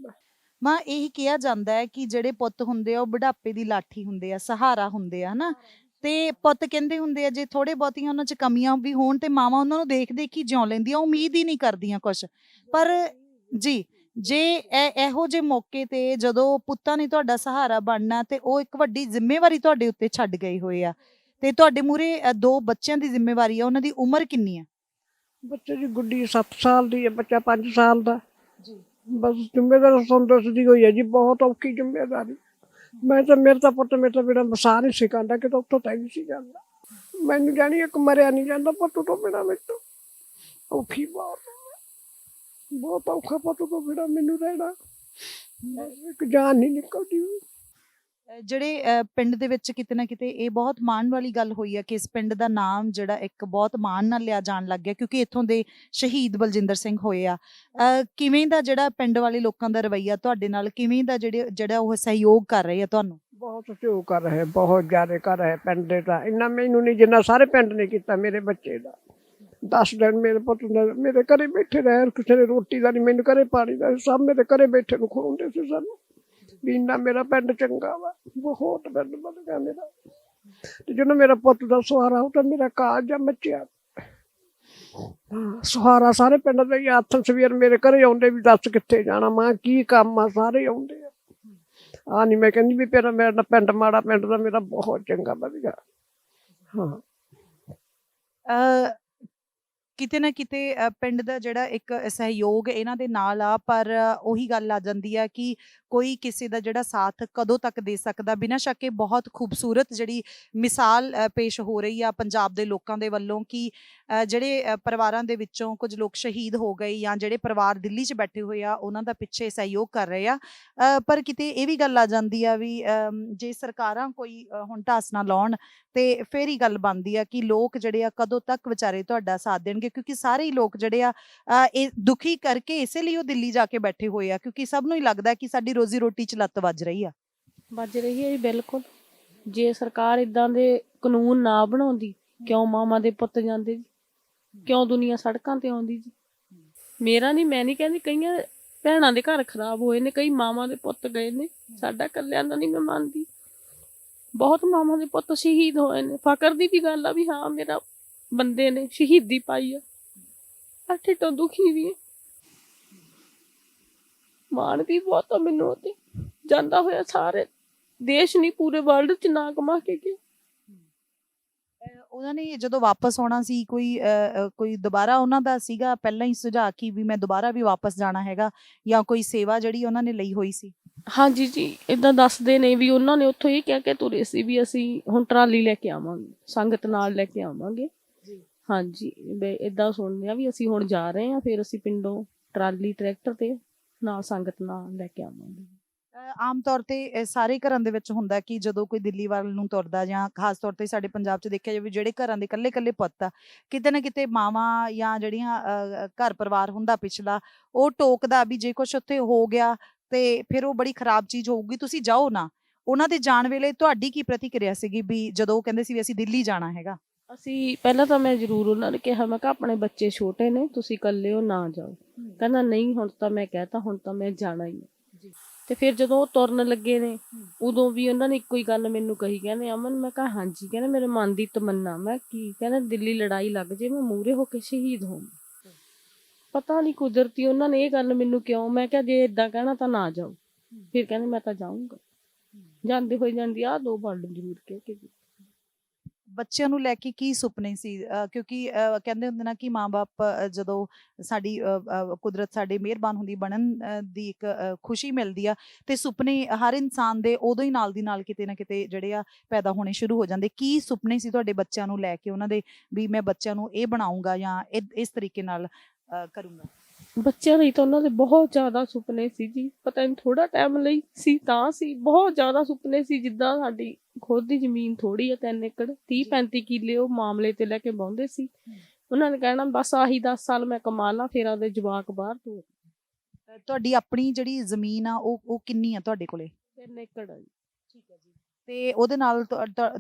ਮਾਂ, ਇਹੀ ਕਿਹਾ ਜਾਂਦਾ ਹੈ ਕਿ ਜਿਹੜੇ ਪੁੱਤ ਹੁੰਦੇ ਆ ਉਹ ਬੁਢਾਪੇ ਦੀ ਲਾਠੀ ਹੁੰਦੇ ਆ, ਸਹਾਰਾ ਹੁੰਦੇ ਆ, ਹਨਾ। ਤੇ ਪੁੱਤ ਕਹਿੰਦੇ ਹੁੰਦੇ ਆ ਜੇ ਥੋੜੇ ਬਹੁਤੀਆਂ ਉਹਨਾਂ 'ਚ ਕਮੀਆਂ ਵੀ ਹੋਣ ਤੇ ਮਾਵਾਂ ਉਹਨਾਂ ਨੂੰ ਦੇਖ ਦੇਖ ਹੀ ਜਿਉਂ ਲੈਂਦੀਆਂ, ਉਮੀਦ ਹੀ ਨਹੀਂ ਕਰਦੀਆਂ ਕੁਛ। ਪਰ ਜੀ, ਜੇ ਇਹੋ ਜਿਹੇ ਮੌਕੇ ਤੇ ਜਦੋਂ ਪੁੱਤਾਂ ਨੇ ਤੁਹਾਡਾ ਸਹਾਰਾ ਬਣਨਾ ਤੇ ਉਹ ਇੱਕ ਵੱਡੀ ਜ਼ਿੰਮੇਵਾਰੀ ਤੁਹਾਡੇ ਉੱਤੇ ਛੱਡ ਗਏ ਹੋਏ ਆ, ਤੇ ਤੁਹਾਡੇ ਮੂਹਰੇ 2 ਬੱਚਿਆਂ ਦੀ ਜ਼ਿੰਮੇਵਾਰੀ ਆ, ਉਹਨਾਂ ਦੀ ਉਮਰ ਕਿੰਨੀ ਆ? ਬੱਚੇ ਦੀ ਗੁੱਡੀ 7 ਸਾਲ ਦੀ ਹੈ, ਬੱਚਾ 5 ਸਾਲ ਦਾ ਜੀ। ਬਸ ਜ਼ਿੰਮੇਵਾਰੀ ਦੱਸਦੀ ਹੋਈ ਹੈ ਜੀ, ਬਹੁਤ ਔਖੀ ਜ਼ਿੰਮੇਵਾਰੀ। ਮੈਂ ਤਾਂ ਮੇਰੇ ਤਾਂ ਪੁੱਤ ਮੇਰੇ ਤੋਂ ਬਿਨਾਂ ਵਸਾ ਨਹੀਂ ਸੀ ਕਰਦਾ, ਕਿ ਉੱਥੋਂ ਤੱਕ ਨਹੀਂ ਸੀ ਜਾਂਦਾ। ਮੈਨੂੰ ਜਾਣੀ ਇੱਕ ਮਰਿਆ ਨਹੀਂ ਜਾਂਦਾ ਪੁੱਤ ਤੋਂ ਬਿਨਾਂ। ਮੈਨੂੰ ਔਖੀ ਬਹੁਤ ਔਖਾ ਪੁੱਤ ਤੋਂ ਬਿਨਾਂ ਮੈਨੂੰ ਰਹਿਣਾ। ਇੱਕ ਜਾਨ ਨਹੀਂ ਨਿਕਲਦੀ। ਜਿਹੜੇ ਪਿੰਡ ਦੇ ਵਿੱਚ ਕਿਤੇ ਨਾ ਕਿਤੇ ਇਹ ਬਹੁਤ ਮਾਣ ਵਾਲੀ ਗੱਲ ਹੋਈ ਆ ਕਿ ਇਸ ਪਿੰਡ ਦਾ ਨਾਮ ਜਿਹੜਾ ਇੱਕ ਬਹੁਤ ਮਾਣ ਨਾਲ ਲਿਆ ਜਾਣ ਲੱਗ ਗਿਆ ਕਿਉਂਕਿ ਇੱਥੋਂ ਦੇ ਸ਼ਹੀਦ ਬਲਜਿੰਦਰ ਸਿੰਘ ਹੋਏ ਆ। ਕਿਵੇਂ ਦਾ ਜਿਹੜਾ ਪਿੰਡ ਵਾਲੇ ਲੋਕਾਂ ਦਾ ਰਵੱਈਆ ਤੁਹਾਡੇ ਨਾਲ, ਕਿਵੇਂ ਦਾ ਜਿਹੜਾ ਉਹ ਸਹਿਯੋਗ ਕਰ ਰਹੇ ਆ ਤੁਹਾਨੂੰ? ਬਹੁਤ ਸਹਿਯੋਗ ਕਰ ਰਹੇ, ਬਹੁਤ ਜ਼ਿਆਦਾ ਕਰ ਰਹੇ ਪਿੰਡ ਦੇ। ਤਾਂ ਇੰਨਾ ਮੈਨੂੰ ਨਹੀਂ ਜਿੰਨਾ ਸਾਰੇ ਪਿੰਡ ਨੇ ਕੀਤਾ ਮੇਰੇ ਬੱਚੇ ਦਾ। 10 ਦਿਨ ਮੇਰੇ ਪੁੱਤ ਮੇਰੇ ਘਰੇ ਬੈਠੇ ਰਹੇ, ਕਿਸੇ ਨੇ ਰੋਟੀ ਦਾ ਨਹੀਂ, ਮੈਨੂੰ ਘਰੇ ਪਾਣੀ ਦਾ, ਸਭ ਮੇਰੇ ਘਰੇ ਬੈਠੇ ਨੂੰ ਖਵਾਉਂਦੇ ਸੀ ਸਾਨੂੰ। ਵੀ ਇੰਨਾ ਮੇਰਾ ਪਿੰਡ ਚੰਗਾ ਵਾ, ਬਹੁਤ ਪਿੰਡ ਬਣ ਗਿਆ ਮੇਰਾ। ਤੇ ਜਦੋਂ ਮੇਰਾ ਪੁੱਤ ਦਾ ਸਹਾਰਾ ਉਹ ਤਾਂ ਮੇਰਾ ਕਾਲਜ ਆ ਮੱਚਿਆ। ਸਹਾਰਾ ਸਾਰੇ ਪਿੰਡ ਦਾ ਹੀ। ਹੱਥ ਸਵੇਰ ਮੇਰੇ ਘਰੇ ਆਉਂਦੇ ਵੀ ਦੱਸ ਕਿੱਥੇ ਜਾਣਾ, ਮਾਂ ਕੀ ਕੰਮ ਆ, ਸਾਰੇ ਆਉਂਦੇ ਆ। ਆ ਨਹੀਂ ਮੈਂ ਕਹਿੰਦੀ ਵੀ ਮੇਰਾ ਪਿੰਡ ਮਾੜਾ, ਪਿੰਡ ਦਾ ਮੇਰਾ ਬਹੁਤ ਚੰਗਾ ਵਧੀਆ। ਹਾਂ। ਕਿਤੇ ਨਾ ਕਿਤੇ ਪਿੰਡ ਦਾ ਜਿਹੜਾ ਇੱਕ ਸਹਿਯੋਗ ਇਹਨਾਂ ਦੇ ਨਾਲ ਆ, ਪਰ ਉਹੀ ਗੱਲ ਆ ਜਾਂਦੀ ਆ ਕਿ ਕੋਈ ਕਿਸੇ ਦਾ ਜਿਹੜਾ ਸਾਥ ਕਦੋਂ ਤੱਕ ਦੇ ਸਕਦਾ। ਬਿਨਾਂ ਸ਼ੱਕ ਇਹ ਬਹੁਤ ਖੂਬਸੂਰਤ ਜਿਹੜੀ ਮਿਸਾਲ ਪੇਸ਼ ਹੋ ਰਹੀ ਆ ਪੰਜਾਬ ਦੇ ਲੋਕਾਂ ਦੇ ਵੱਲੋਂ ਕਿ ਜਿਹੜੇ ਪਰਿਵਾਰਾਂ ਦੇ ਵਿੱਚੋਂ ਕੁਝ ਲੋਕ ਸ਼ਹੀਦ ਹੋ ਗਏ ਜਾਂ ਜਿਹੜੇ ਪਰਿਵਾਰ ਦਿੱਲੀ 'ਚ ਬੈਠੇ ਹੋਏ ਆ ਉਹਨਾਂ ਦਾ ਪਿੱਛੇ ਸਹਿਯੋਗ ਕਰ ਰਹੇ ਆ। ਪਰ ਕਿਤੇ ਇਹ ਵੀ ਗੱਲ ਆ ਜਾਂਦੀ ਆ ਵੀ ਜੇ ਸਰਕਾਰਾਂ ਕੋਈ ਹੁਣ ਢਾਸ ਨਾ ਲਾਉਣ ਤੇ ਫਿਰ ਹੀ ਗੱਲ ਬਣਦੀ ਆ ਕਿ ਲੋਕ ਜਿਹੜੇ ਆ ਕਦੋਂ ਤੱਕ ਵਿਚਾਰੇ ਤੁਹਾਡਾ ਸਾਥ ਦੇਣਗੇ, ਕਿਉਂਕਿ ਸਾਰੇ ਹੀ ਲੋਕ ਜਿਹੜੇ ਆ ਇਹ ਦੁਖੀ ਕਰਕੇ ਇਸੇ ਲਈ ਉਹ ਦਿੱਲੀ ਜਾ ਕੇ ਬੈਠੇ ਹੋਏ ਆ, ਕਿਉਂਕਿ ਸਭ ਨੂੰ ਹੀ ਲੱਗਦਾ ਕਿ ਸਾਡੀ ਰੋਜ਼ੀ ਰੋਟੀ 'ਚ ਲੱਤ ਵੱਜ ਰਹੀ ਆ। ਵੱਜ ਰਹੀ ਹੈ ਜੀ ਬਿਲਕੁਲ। ਜੇ ਸਰਕਾਰ ਇਦਾਂ ਦੇ ਕਾਨੂੰਨ ਨਾ ਬਣਾਉਂਦੀ, ਕਿਉਂ ਮਾਵਾਂ ਦੇ ਪੁੱਤ ਜਾਂਦੇ ਜੀ, ਕਿਉਂ ਦੁਨੀਆ ਸੜਕਾਂ ਤੇ ਆਉਂਦੀ ਜੀ। ਮੇਰਾ ਨਹੀਂ, ਮੈਂ ਨਹੀਂ ਕਹਿੰਦੀ, ਕਈਆਂ ਭੈਣਾਂ ਦੇ ਘਰ ਖਰਾਬ ਹੋਏ ਨੇ, ਕਈ ਮਾਵਾਂ ਦੇ ਪੁੱਤ ਗਏ ਨੇ, ਸਾਡਾ ਇਕੱਲਿਆਂ ਦਾ ਨਹੀਂ ਮੈਂ ਮੰਨਦੀ। ਬਹੁਤ ਮਾਵਾਂ ਦੇ ਪੁੱਤ ਸ਼ਹੀਦ ਹੋਏ ਨੇ। ਫਕਰ ਦੀ ਵੀ ਗੱਲ ਆ ਵੀ ਹਾਂ ਮੇਰਾ ਬੰਦੇ ਨੇ ਸ਼ਹੀਦੀ ਪਾਈ ਆ। ਅੱਠੇ ਤੋਂ ਦੁਖੀ ਵੀ ਮਾਣ ਵੀ ਬਹੁਤ ਆ ਮੈਨੂੰ ਉਹਤੇ, ਜਾਂਦਾ ਹੋਇਆ ਸਾਰੇ ਦੇਸ਼ ਨਹੀਂ ਪੂਰੇ ਵਰਲਡ 'ਚ ਨਾ ਕਮਾ ਕੇ ਗਿਆ। ਉਹਨਾਂ ਨੇ ਜਦੋਂ ਵਾਪਸ ਆਉਣਾ ਸੀ ਕੋਈ ਦੁਬਾਰਾ ਉਹਨਾਂ ਦਾ ਸੀਗਾ ਪਹਿਲਾਂ ਹੀ ਸੁਝਾਅ ਕਿ ਵੀ ਮੈਂ ਦੁਬਾਰਾ ਵੀ ਵਾਪਸ ਜਾਣਾ ਹੈਗਾ, ਜਾਂ ਕੋਈ ਸੇਵਾ ਜਿਹੜੀ ਉਹਨਾਂ ਨੇ ਲਈ ਹੋਈ ਸੀ? ਹਾਂਜੀ ਜੀ, ਇਦਾਂ ਦੱਸਦੇ ਨੇ ਵੀ ਉਹਨਾਂ ਨੇ ਉੱਥੋਂ ਇਹ ਕਹਿ ਕੇ ਤੁਰੇ ਸੀ ਵੀ ਅਸੀਂ ਹੁਣ ਟਰਾਲੀ ਲੈ ਕੇ ਆਵਾਂਗੇ, ਸੰਗਤ ਨਾਲ ਲੈ ਕੇ ਆਵਾਂਗੇ। ਹਾਂਜੀ, ਇਦਾਂ ਸੁਣਦੇ ਆ ਵੀ ਅਸੀਂ ਹੁਣ ਜਾ ਰਹੇ ਹਾਂ, ਫਿਰ ਅਸੀਂ ਪਿੰਡੋਂ ਟਰਾਲੀ ਟਰੈਕਟਰ ਤੇ ਨਾਲ ਸੰਗਤ ਨਾਲ ਲੈ ਕੇ ਆਵਾਂਗੇ। ਆਮ ਤੌਰ ਤੇ ਸਾਰੇ ਘਰਾਂ ਦੇ ਵਿੱਚ ਹੁੰਦਾ ਕਿ ਜਦੋਂ ਕੋਈ ਦਿੱਲੀ ਵੱਲ ਨੂੰ ਤੁਰਦਾ, ਜਾਂ ਖਾਸ ਤੌਰ ਤੇ ਸਾਡੇ ਪੰਜਾਬ 'ਚ ਦੇਖਿਆ ਜਾਵੇ ਜਿਹੜੇ ਘਰਾਂ ਦੇ ਇਕੱਲੇ ਪੁੱਤ ਆ, ਕਿਤੇ ਨਾ ਕਿਤੇ ਮਾਵਾਂ ਜਾਂ ਜਿਹੜੀਆਂ ਘਰ ਪਰਿਵਾਰ ਹੁੰਦਾ ਪਿਛਲਾ, ਉਹ ਟੋਕਦਾ ਵੀ ਜੇ ਕੁਛ ਉੱਥੇ ਹੋ ਗਿਆ ਤੇ ਫਿਰ ਉਹ ਬੜੀ ਖਰਾਬ ਚੀਜ਼ ਹੋਊਗੀ, ਤੁਸੀਂ ਜਾਓ ਨਾ। ਉਹਨਾਂ ਦੇ ਜਾਣ ਵੇਲੇ ਤੁਹਾਡੀ ਕੀ ਪ੍ਰਤੀਕਿਰਿਆ ਸੀਗੀ ਵੀ ਜਦੋਂ ਉਹ ਕਹਿੰਦੇ ਸੀ ਵੀ ਅਸੀਂ ਦਿੱਲੀ ਜਾਣਾ ਹੈਗਾ? ਅਸੀਂ ਪਹਿਲਾਂ ਤਾਂ ਮੈਂ ਜ਼ਰੂਰ ਉਹਨਾਂ ਨੇ ਕਿਹਾ, ਮੈਂ ਕਿਹਾ ਆਪਣੇ ਬੱਚੇ ਛੋਟੇ ਨੇ, ਤੁਸੀਂ ਇਕੱਲੇ ਹੋ ਨਾ ਜਾਓ। ਕਹਿੰਦਾ ਨਹੀਂ ਹੁਣ ਤਾਂ ਮੈਂ ਕਹਿਤਾ, ਹੁਣ ਤਾਂ ਮੈਂ ਜਾਣਾ ਹੀ ਹੈ। ਤੇ ਫਿਰ ਜਦੋਂ ਉਹ ਤੁਰਨ ਲੱਗੇ ਨੇ ਉਦੋਂ ਵੀ ਉਹਨਾਂ ਨੇ ਇੱਕੋ ਹੀ ਗੱਲ ਮੈਨੂੰ ਕਹੀ, ਕਹਿੰਦੇ ਅਮਨ, ਮੈਂ ਕਿਹਾ ਹਾਂਜੀ, ਕਹਿੰਦੇ ਮੇਰੇ ਮਨ ਦੀ ਤਮੰਨਾ। ਮੈਂ ਕੀ? ਕਹਿੰਦੇ ਦਿੱਲੀ ਲੜਾਈ ਲੱਗ ਜੇ ਮੈਂ ਮੂਹਰੇ ਹੋ ਕੇ ਸ਼ਹੀਦ ਹੋਵਾਂ। ਪਤਾ ਨਹੀਂ ਕੁਦਰਤੀ ਉਹਨਾਂ ਨੇ ਇਹ ਗੱਲ ਮੈਨੂੰ ਕਿਉਂ। ਮੈਂ ਕਿਹਾ ਜੇ ਇਦਾਂ ਕਹਿਣਾ ਤਾਂ ਨਾ ਜਾਓ। ਫਿਰ ਕਹਿੰਦੇ ਮੈਂ ਤਾਂ ਜਾਊਂਗਾ। ਜਾਂਦੇ ਹੋਏ ਜਾਂਦੀ ਆ ਦੋ ਵਰਡ ਜ਼ਰੂਰ ਕਹਿ ਕੇ। ਬੱਚਿਆਂ ਨੂੰ ਲੈ ਕੇ ਕੀ ਸੁਪਨੇ ਸੀ? ਕਿਉਂਕਿ ਕਹਿੰਦੇ ਹੁੰਦੇ ਨਾ ਕਿ ਮਾਂ-ਬਾਪ ਜਦੋਂ ਸਾਡੀ ਕੁਦਰਤ ਸਾਡੇ ਮਿਹਰਬਾਨ ਹੁੰਦੀ ਬਣਨ ਦੀ ਇੱਕ ਖੁਸ਼ੀ ਮਿਲਦੀ ਆ, ਤੇ ਸੁਪਨੇ ਹਰ ਇਨਸਾਨ ਦੇ ਉਦੋਂ ਹੀ ਨਾਲ ਦੀ ਨਾਲ ਕਿਤੇ ਨਾ ਕਿਤੇ ਜਿਹੜੇ ਆ ਪੈਦਾ ਹੋਣੇ ਸ਼ੁਰੂ ਹੋ ਜਾਂਦੇ। ਕੀ ਸੁਪਨੇ ਸੀ ਤੁਹਾਡੇ ਬੱਚਿਆਂ ਨੂੰ ਲੈ ਕੇ ਉਹਨਾਂ ਦੇ ਵੀ ਮੈਂ ਬੱਚਿਆਂ ਨੂੰ ਇਹ ਬਣਾਊਂਗਾ ਜਾਂ ਇਸ ਤਰੀਕੇ ਨਾਲ ਕਰੂੰਗਾ? ਬੱਚਿਆਂ ਲਈ ਤਾਂ ਉਹਨਾਂ ਦੇ ਬਹੁਤ ਜ਼ਿਆਦਾ ਸੁਪਨੇ ਸੀ ਜੀ। ਪਤਾ ਨਹੀਂ ਥੋੜਾ ਟਾਈਮ ਲਈ ਸੀ ਤਾਂ ਸੀ, ਬਹੁਤ ਜ਼ਿਆਦਾ ਸੁਪਨੇ ਸੀ। ਜਿੱਦਾਂ ਸਾਡੀ ਖੁਦ ਦੀ ਜ਼ਮੀਨ ਥੋੜੀ ਆ, 3 ਏਕੜ 30-35 ਕਿੱਲੇ, ਉਹ ਮਾਮਲੇ ਤੇ ਲੈ ਕੇ ਬਾਉਂਦੇ ਸੀ। ਉਹਨਾਂ ਨੇ ਕਹਿਣਾ ਬਸ ਆਹੀ 10 ਸਾਲ ਮੈਂ ਕਮਾ ਲਾਂ, ਫਿਰ ਆਪਦੇ ਜਵਾਕ ਬਾਹਰ ਤੋਰ। ਤੁਹਾਡੀ ਆਪਣੀ ਜਿਹੜੀ ਜ਼ਮੀਨ ਆ ਉਹ ਕਿੰਨੀ ਆ ਤੁਹਾਡੇ ਕੋਲੇ? 3 ਏਕੜ ਆ ਜੀ। ਠੀਕ ਹੈ ਜੀ। ਤੇ ਉਹਦੇ ਨਾਲ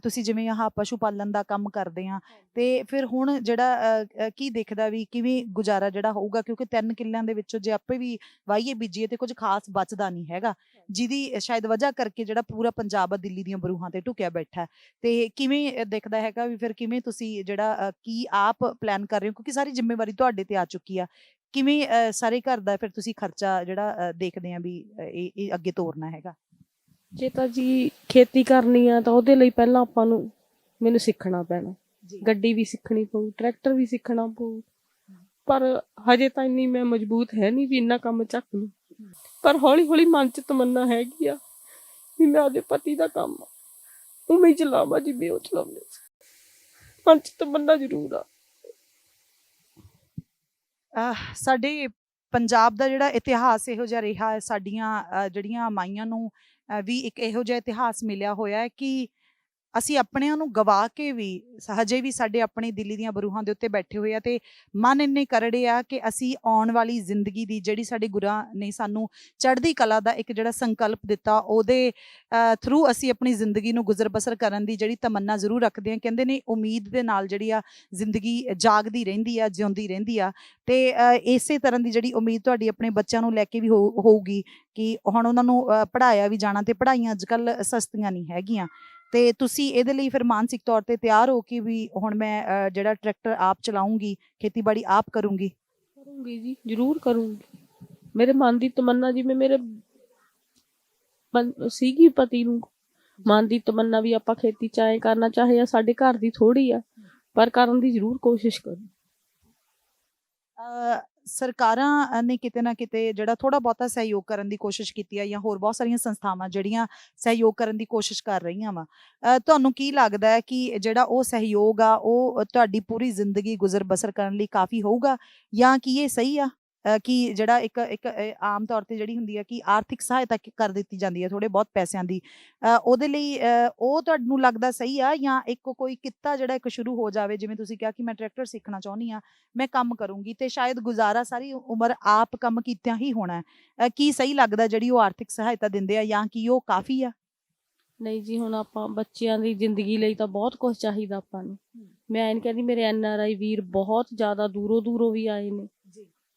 ਤੁਸੀਂ ਜਿਵੇਂ ਆਹ ਪਸ਼ੂ ਪਾਲਣ ਦਾ ਕੰਮ ਕਰਦੇ ਆ, ਤੇ ਫਿਰ ਹੁਣ ਜਿਹੜਾ ਕੀ ਦਿਖਦਾ ਵੀ ਕਿਵੇਂ ਗੁਜ਼ਾਰਾ ਜਿਹੜਾ ਹੋਊਗਾ? ਕਿਉਂਕਿ 3 ਕਿੱਲਿਆਂ ਦੇ ਵਿੱਚੋਂ ਜੇ ਆਪੇ ਵੀ ਵਾਹੀਏ ਬੀਜੀਏ ਤੇ ਕੁਝ ਖਾਸ ਬਚਦਾ ਨਹੀਂ ਹੈਗਾ, ਜਿਹਦੀ ਸ਼ਾਇਦ ਵਜ੍ਹਾ ਕਰਕੇ ਜਿਹੜਾ ਪੂਰਾ ਪੰਜਾਬ ਦਿੱਲੀ ਦੀਆਂ ਬਰੂਹਾਂ ਤੇ ਢੁਕਿਆ ਬੈਠਾ। ਤੇ ਕਿਵੇਂ ਦਿਖਦਾ ਹੈਗਾ ਵੀ ਫਿਰ ਕਿਵੇਂ ਤੁਸੀਂ ਜਿਹੜਾ ਕੀ ਆਪ ਪਲਾਨ ਕਰ ਰਹੇ ਹੋ? ਕਿਉਂਕਿ ਸਾਰੀ ਜ਼ਿੰਮੇਵਾਰੀ ਤੁਹਾਡੇ ਤੇ ਆ ਚੁੱਕੀ ਆ। ਕਿਵੇਂ ਸਾਰੇ ਘਰ ਦਾ ਫਿਰ ਤੁਸੀਂ ਖਰਚਾ ਜਿਹੜਾ ਦੇਖਦੇ ਆ ਵੀ ਇਹ ਅੱਗੇ ਤੋਰਨਾ ਹੈਗਾ? ਜੇ ਤਾਂ ਜੀ ਖੇਤੀ ਕਰਨੀ ਆ ਤਾਂ ਉਹਦੇ ਲਈ ਪਹਿਲਾਂ ਮੈਨੂੰ ਸਿੱਖਣਾ ਪੈਣਾ। ਗੱਡੀ ਵੀ ਸਿੱਖਣੀ ਪਊ, ਟਰੈਕਟਰ ਵੀ ਸਿੱਖਣਾ ਪਊ, ਪਰ ਹਜੇ ਤਾਂ ਇੰਨੀ ਮੈਂ ਮਜ਼ਬੂਤ ਹੈ ਨਹੀਂ ਵੀ ਇੰਨਾ ਕੰਮ ਚੱਕ ਲੂੰ। ਪਰ ਹੌਲੀ ਹੌਲੀ ਮਨ 'ਚ ਤਮੰਨਾ ਹੈਗੀ ਆ ਵੀ ਮੈਂ ਆਪਦੇ ਪਤੀ ਦਾ ਕੰਮ ਉਵੇਂ ਹੀ ਚਲਾਵਾਂ ਜਿਵੇਂ ਉਹ ਚਲਾਉਂਦੇ ਸੀ। ਮਨ 'ਚ ਤਮੰਨਾ ਜ਼ਰੂਰ ਆ। ਸਾਡੇ ਪੰਜਾਬ ਦਾ ਜਿਹੜਾ ਇਤਿਹਾਸ ਇਹੋ ਜਿਹਾ ਰਿਹਾ ਹੈ, ਸਾਡੀਆਂ ਜਿਹੜੀਆਂ ਮਾਈਆਂ ਨੂੰ ਵੀ ਇੱਕ ਇਹੋ ਜਿਹਾ ਇਤਿਹਾਸ ਮਿਲਿਆ ਹੋਇਆ ਹੈ ਕਿ ਅਸੀਂ ਆਪਣਿਆਂ ਨੂੰ ਗਵਾ ਕੇ ਵੀ ਹਜੇ ਵੀ ਸਾਡੇ ਆਪਣੇ ਦਿੱਲੀ ਦੀਆਂ ਬਰੂਹਾਂ ਦੇ ਉੱਤੇ ਬੈਠੇ ਹੋਏ ਆ, ਤੇ ਮਨ ਇੰਨੇ ਕਰੜੇ ਆ ਕਿ ਅਸੀਂ ਆਉਣ ਵਾਲੀ ਜ਼ਿੰਦਗੀ ਦੀ ਜਿਹੜੀ ਸਾਡੇ ਗੁਰਾਂ ਨੇ ਸਾਨੂੰ ਚੜ੍ਹਦੀ ਕਲਾ ਦਾ ਇੱਕ ਜਿਹੜਾ ਸੰਕਲਪ ਦਿੱਤਾ, ਉਹਦੇ ਥਰੂ ਅਸੀਂ ਆਪਣੀ ਜ਼ਿੰਦਗੀ ਨੂੰ ਗੁਜ਼ਰ ਬਸਰ ਕਰਨ ਦੀ ਜਿਹੜੀ ਤਮੰਨਾ ਜ਼ਰੂਰ ਰੱਖਦੇ ਹਾਂ। ਕਹਿੰਦੇ ਨੇ ਉਮੀਦ ਦੇ ਨਾਲ ਜਿਹੜੀ ਆ ਜ਼ਿੰਦਗੀ ਜਾਗਦੀ ਰਹਿੰਦੀ ਆ, ਜਿਉਂਦੀ ਰਹਿੰਦੀ ਆ। ਤੇ ਇਸੇ ਤਰ੍ਹਾਂ ਦੀ ਜਿਹੜੀ ਉਮੀਦ ਤੁਹਾਡੀ ਆਪਣੇ ਬੱਚਿਆਂ ਨੂੰ ਲੈ ਕੇ ਵੀ ਹੋਊਗੀ ਕਿ ਹੁਣ ਉਹਨਾਂ ਨੂੰ ਪੜ੍ਹਾਇਆ ਵੀ ਜਾਣਾ, ਤੇ ਪੜ੍ਹਾਈਆਂ ਅੱਜ ਕੱਲ੍ਹ ਸਸਤੀਆਂ ਨਹੀਂ ਹੈਗੀਆਂ। ਤੇ ਤੁਸੀਂ ਇਹਦੇ ਲਈ ਫਿਰ ਮਾਨਸਿਕ ਤੌਰ ਤੇ ਤਿਆਰ ਹੋ ਕਿ ਵੀ ਹੁਣ ਮੈਂ ਜਿਹੜਾ ਟਰੈਕਟਰ ਆਪ ਚਲਾਉਂਗੀ, ਖੇਤੀਬਾੜੀ ਆਪ ਕਰੂੰਗੀ ਜੀ, ਜ਼ਰੂਰ ਕਰੂੰਗੀ। ਮੇਰੇ ਮਨ ਦੀ ਤਮੰਨਾ, ਜਿਵੇਂ ਮੇਰੇ ਸੀਗੀ ਪਤੀ ਨੂੰ ਮਨ ਦੀ ਤਮੰਨਾ ਵੀ ਆਪਾਂ ਖੇਤੀ ਚਾਹੇ ਕਰਨਾ ਚਾਹੇ ਸਾਡੇ ਘਰ ਦੀ ਥੋੜੀ ਆ, ਪਰ ਕਰਨ ਦੀ ਜ਼ਰੂਰ ਕੋਸ਼ਿਸ਼ ਕਰੂੰ। ਸਰਕਾਰਾਂ ਨੇ ਕਿਤੇ ਨਾ ਕਿਤੇ ਜਿਹੜਾ ਥੋੜਾ ਬਹੁਤਾ ਸਹਿਯੋਗ ਕਰਨ ਦੀ ਕੋਸ਼ਿਸ਼ ਕੀਤੀ ਹੈ, ਜਾਂ ਹੋਰ ਬਹੁਤ ਸਾਰੀਆਂ ਸੰਸਥਾਵਾਂ ਜਿਹੜੀਆਂ ਸਹਿਯੋਗ ਕਰਨ ਦੀ ਕੋਸ਼ਿਸ਼ ਕਰ ਰਹੀਆਂ ਵਾ। ਤੁਹਾਨੂੰ ਕੀ ਲੱਗਦਾ ਹੈ ਕਿ ਜਿਹੜਾ ਉਹ ਸਹਿਯੋਗ ਆ ਉਹ ਤੁਹਾਡੀ ਪੂਰੀ ਜ਼ਿੰਦਗੀ ਗੁਜ਼ਰ ਬਸਰ ਕਰਨ ਲਈ ਕਾਫੀ ਹੋਊਗਾ, ਜਾਂ ਕੀ ਇਹ ਸਹੀ ਆ ਕਿ ਜਿਹੜਾ ਇੱਕ ਇੱਕ ਆਮ ਤੌਰ ਤੇ ਜਿਹੜੀ ਹੁੰਦੀ ਹੈ ਕਿ ਆਰਥਿਕ ਸਹਾਇਤਾ ਕਰ ਦਿੱਤੀ ਜਾਂਦੀ ਹੈ ਥੋੜੇ ਬਹੁਤ ਪੈਸਿਆਂ ਦੀ, ਉਹਦੇ ਲਈ ਉਹ ਤੁਹਾਨੂੰ ਲੱਗਦਾ ਸਹੀ ਆ, ਜਾਂ ਇੱਕ ਕੋਈ ਕਿੱਤਾ ਜਿਹੜਾ ਇੱਕ ਸ਼ੁਰੂ ਹੋ ਜਾਵੇ, ਜਿਵੇਂ ਤੁਸੀਂ ਕਿਹਾ ਕਿ ਮੈਂ ਟਰੈਕਟਰ ਸਿੱਖਣਾ ਚਾਹੁੰਦੀ ਆ, ਮੈਂ ਕੰਮ ਕਰੂੰਗੀ ਤੇ ਸ਼ਾਇਦ ਗੁਜ਼ਾਰਾ ਸਾਰੀ ਉਮਰ ਆਪ ਕੰਮ ਕੀਤਿਆਂ ਹੀ ਹੋਣਾ ਹੈ, ਕੀ ਸਹੀ ਲੱਗਦਾ ਜਿਹੜੀ ਉਹ ਆਰਥਿਕ ਸਹਾਇਤਾ ਦਿੰਦੇ ਆ, ਜਾਂ ਕੀ ਉਹ ਕਾਫੀ ਆ? ਨਹੀਂ ਜੀ, ਹੁਣ ਆਪਾਂ ਬੱਚਿਆਂ ਦੀ ਜ਼ਿੰਦਗੀ ਲਈ ਤਾਂ ਬਹੁਤ ਕੁਝ ਚਾਹੀਦਾ ਆਪਾਂ ਨੂੰ। ਮੈਂ ਇਹ ਨਹੀਂ ਕਹਿੰਦੀ, ਮੇਰੇ NRI ਵੀਰ ਬਹੁਤ ਜ਼ਿਆਦਾ ਦੂਰੋਂ ਦੂਰੋਂ ਵੀ ਆਏ ਨੇ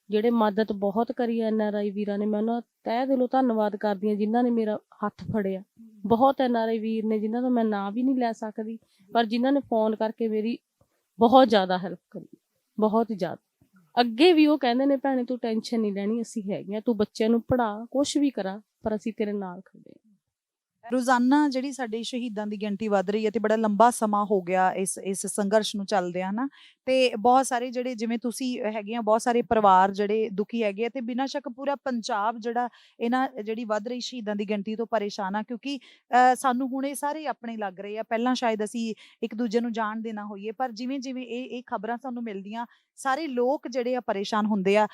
ਜਿਹੜੇ ਮਦਦ ਬਹੁਤ ਕਰੀ NRI ਵੀਰਾਂ ਨੇ। ਮੈਂ ਉਹਨਾਂ ਦਾ ਤਹਿ ਦਿਲੋਂ ਧੰਨਵਾਦ ਕਰਦੀ ਹਾਂ ਜਿਨ੍ਹਾਂ ਨੇ ਮੇਰਾ ਹੱਥ ਫੜਿਆ। ਬਹੁਤ NRI ਵੀਰ ਨੇ ਜਿਨ੍ਹਾਂ ਦਾ ਮੈਂ ਨਾਂ ਵੀ ਨਹੀਂ ਲੈ ਸਕਦੀ, ਪਰ ਜਿਨ੍ਹਾਂ ਨੇ ਫੋਨ ਕਰਕੇ ਮੇਰੀ ਬਹੁਤ ਜ਼ਿਆਦਾ ਹੈਲਪ ਕਰੀ, ਬਹੁਤ ਜ਼ਿਆਦਾ। ਅੱਗੇ ਵੀ ਉਹ ਕਹਿੰਦੇ ਨੇ, ਭੈਣੇ ਤੂੰ ਟੈਨਸ਼ਨ ਨਹੀਂ ਲੈਣੀ, ਅਸੀਂ ਹੈਗੀਆਂ, ਤੂੰ ਬੱਚਿਆਂ ਨੂੰ ਪੜ੍ਹਾ, ਕੁਛ ਵੀ ਕਰਾ, ਪਰ ਅਸੀਂ ਤੇਰੇ ਨਾਲ ਖੜੇ ਹਾਂ। ਰੋਜ਼ਾਨਾ ਜਿਹੜੀ ਸਾਡੇ ਸ਼ਹੀਦਾਂ ਦੀ ਗਿਣਤੀ ਵੱਧ ਰਹੀ ਹੈ ਤੇ ਬੜਾ ਲੰਬਾ ਸਮਾਂ ਹੋ ਗਿਆ ਇਸ ਸੰਘਰਸ਼ ਨੂੰ ਚੱਲਦੇ ਹਨਾ, ਤੇ ਬਹੁਤ ਸਾਰੇ ਜਿਹੜੇ ਜਿਵੇਂ ਤੁਸੀਂ ਹੈਗੇ ਆ, ਬਹੁਤ ਸਾਰੇ ਪਰਿਵਾਰ ਜਿਹੜੇ ਦੁਖੀ ਹੈਗੇ ਆ, ਤੇ ਬਿਨਾਂ ਸ਼ੱਕ ਪੂਰਾ ਪੰਜਾਬ ਜਿਹੜਾ ਇਹਨਾਂ ਜਿਹੜੀ ਵੱਧ ਰਹੀ ਸ਼ਹੀਦਾਂ ਦੀ ਗਿਣਤੀ ਤੋਂ ਪਰੇਸ਼ਾਨ ਆ, ਕਿਉਂਕਿ ਸਾਨੂੰ ਹੁਣ ਇਹ ਸਾਰੇ ਆਪਣੇ ਲੱਗ ਰਹੇ ਆ। ਪਹਿਲਾਂ ਸ਼ਾਇਦ ਅਸੀਂ ਇੱਕ ਦੂਜੇ ਨੂੰ ਜਾਣਦੇ ਨਾ ਹੋਈਏ, ਪਰ ਜਿਵੇਂ ਜਿਵੇਂ ਇਹ ਖਬਰਾਂ ਸਾਨੂੰ ਮਿਲਦੀਆਂ, ਸਾਰੇ ਲੋਕ ਜਿਹੜੇ ਆ ਪਰੇਸ਼ਾਨ ਹੁੰਦੇ ਆ।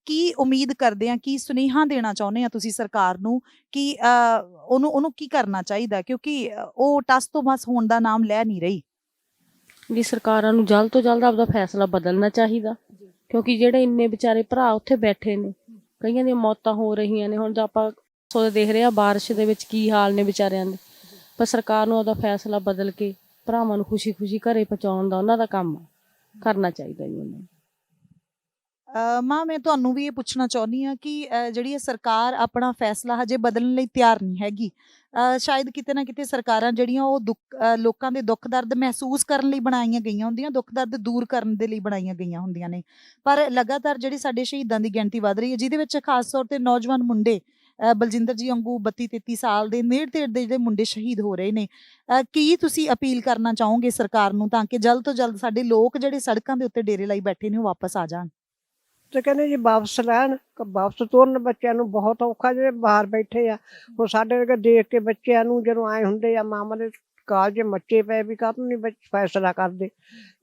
ਕੀ ਉਮੀਦ ਕਰਦੇ ਆ, ਕੀ ਸੁਨੇਹਾ ਦੇਣਾ ਚਾਹੁੰਦੇ ਆ ਤੁਸੀਂ ਸਰਕਾਰ ਨੂੰ ਕਿ ਉਹਨੂੰ ਕੀ ਕਰਨਾ ਚਾਹੀਦਾ, ਕਿਉਂਕਿ ਉਹ ਟਸ ਤੋਂ ਮਸ ਹੋਣ ਦਾ ਨਾਮ ਲੈ ਨਹੀਂ ਰਹੀ? ਵੀ ਸਰਕਾਰਾਂ ਨੂੰ ਜਲਦ ਤੋਂ ਜਲਦ ਆਪਦਾ ਫੈਸਲਾ ਬਦਲਣਾ ਚਾਹੀਦਾ, ਕਿਉਂਕਿ ਜਿਹੜੇ ਇੰਨੇ ਵਿਚਾਰੇ ਭਰਾ ਉੱਥੇ ਬੈਠੇ ਨੇ, ਕਈਆਂ ਦੀਆਂ ਮੌਤਾਂ ਹੋ ਰਹੀਆਂ ਨੇ। ਹੁਣ ਜੇ ਆਪਾਂ ਦੇਖ ਰਹੇ ਹਾਂ ਬਾਰਿਸ਼ ਦੇ ਵਿੱਚ ਕੀ ਹਾਲ ਨੇ ਵਿਚਾਰਿਆਂ ਦੇ, ਪਰ ਸਰਕਾਰ ਨੂੰ ਆਪਦਾ ਫੈਸਲਾ ਬਦਲ ਕੇ ਭਰਾਵਾਂ ਨੂੰ ਖੁਸ਼ੀ ਖੁਸ਼ੀ ਘਰੇ ਪਹੁੰਚਾਉਣ ਦਾ ਉਹਨਾਂ ਦਾ ਕੰਮ ਕਰਨਾ ਚਾਹੀਦਾ ਜੀ ਉਹਨਾਂ ਨੂੰ। ਮਾਂ, ਮੈਂ ਤੁਹਾਨੂੰ ਵੀ ਇਹ ਪੁੱਛਣਾ ਚਾਹੁੰਦੀ ਹਾਂ ਕਿ ਜਿਹੜੀ ਇਹ ਸਰਕਾਰ ਆਪਣਾ ਫੈਸਲਾ ਹਜੇ ਬਦਲਣ ਲਈ ਤਿਆਰ ਨਹੀਂ ਹੈਗੀ। ਸ਼ਾਇਦ ਕਿਤੇ ਨਾ ਕਿਤੇ ਸਰਕਾਰਾਂ ਜਿਹੜੀਆਂ ਉਹ ਲੋਕਾਂ ਦੇ ਦੁੱਖ ਦਰਦ ਮਹਿਸੂਸ ਕਰਨ ਲਈ ਬਣਾਈਆਂ ਗਈਆਂ ਹੁੰਦੀਆਂ, ਦੁੱਖ ਦਰਦ ਦੂਰ ਕਰਨ ਦੇ ਲਈ ਬਣਾਈਆਂ ਗਈਆਂ ਹੁੰਦੀਆਂ ਨੇ, ਪਰ ਲਗਾਤਾਰ ਜਿਹੜੀ ਸਾਡੇ ਸ਼ਹੀਦਾਂ ਦੀ ਗਿਣਤੀ ਵੱਧ ਰਹੀ ਹੈ, ਜਿਹਦੇ ਵਿੱਚ ਖਾਸ ਤੌਰ ਤੇ ਨੌਜਵਾਨ ਮੁੰਡੇ, ਬਲਜਿੰਦਰ ਜੀ ਵਾਂਗੂ 32-33 ਸਾਲ ਦੇ ਨੇੜੇ ਦੇ ਜਿਹੜੇ ਮੁੰਡੇ ਸ਼ਹੀਦ ਹੋ ਰਹੇ ਨੇ, ਕੀ ਤੁਸੀਂ ਅਪੀਲ ਕਰਨਾ ਚਾਹੋਗੇ ਸਰਕਾਰ ਨੂੰ ਤਾਂ ਕਿ ਜਲਦ ਤੋਂ ਜਲਦ ਸਾਡੇ ਲੋਕ ਜਿਹੜੇ ਸੜਕਾਂ ਦੇ ਉੱਤੇ ਡੇਰੇ ਲਾਈ ਬੈਠੇ ਨੇ ਉਹ ਵਾਪਸ ਆ ਜਾਣ? ਤੇ ਕਹਿੰਦੇ ਜੀ ਵਾਪਸ ਲੈਣ, ਵਾਪਸ ਤੋਰਨ ਬੱਚਿਆਂ ਨੂੰ। ਬਹੁਤ ਔਖਾ ਜਿਹੜੇ ਬਾਹਰ ਬੈਠੇ ਆ। ਹੁਣ ਸਾਡੇ ਵਰਗੇ ਦੇਖ ਕੇ ਬੱਚਿਆਂ ਨੂੰ ਜਦੋਂ ਆਏ ਹੁੰਦੇ ਆ, ਮਾਮਾ ਦੇ ਕਾਲਜ ਮੱਚੇ ਪਏ ਵੀ ਕਾਹਤੋਂ ਨਹੀਂ ਫੈਸਲਾ ਕਰਦੇ।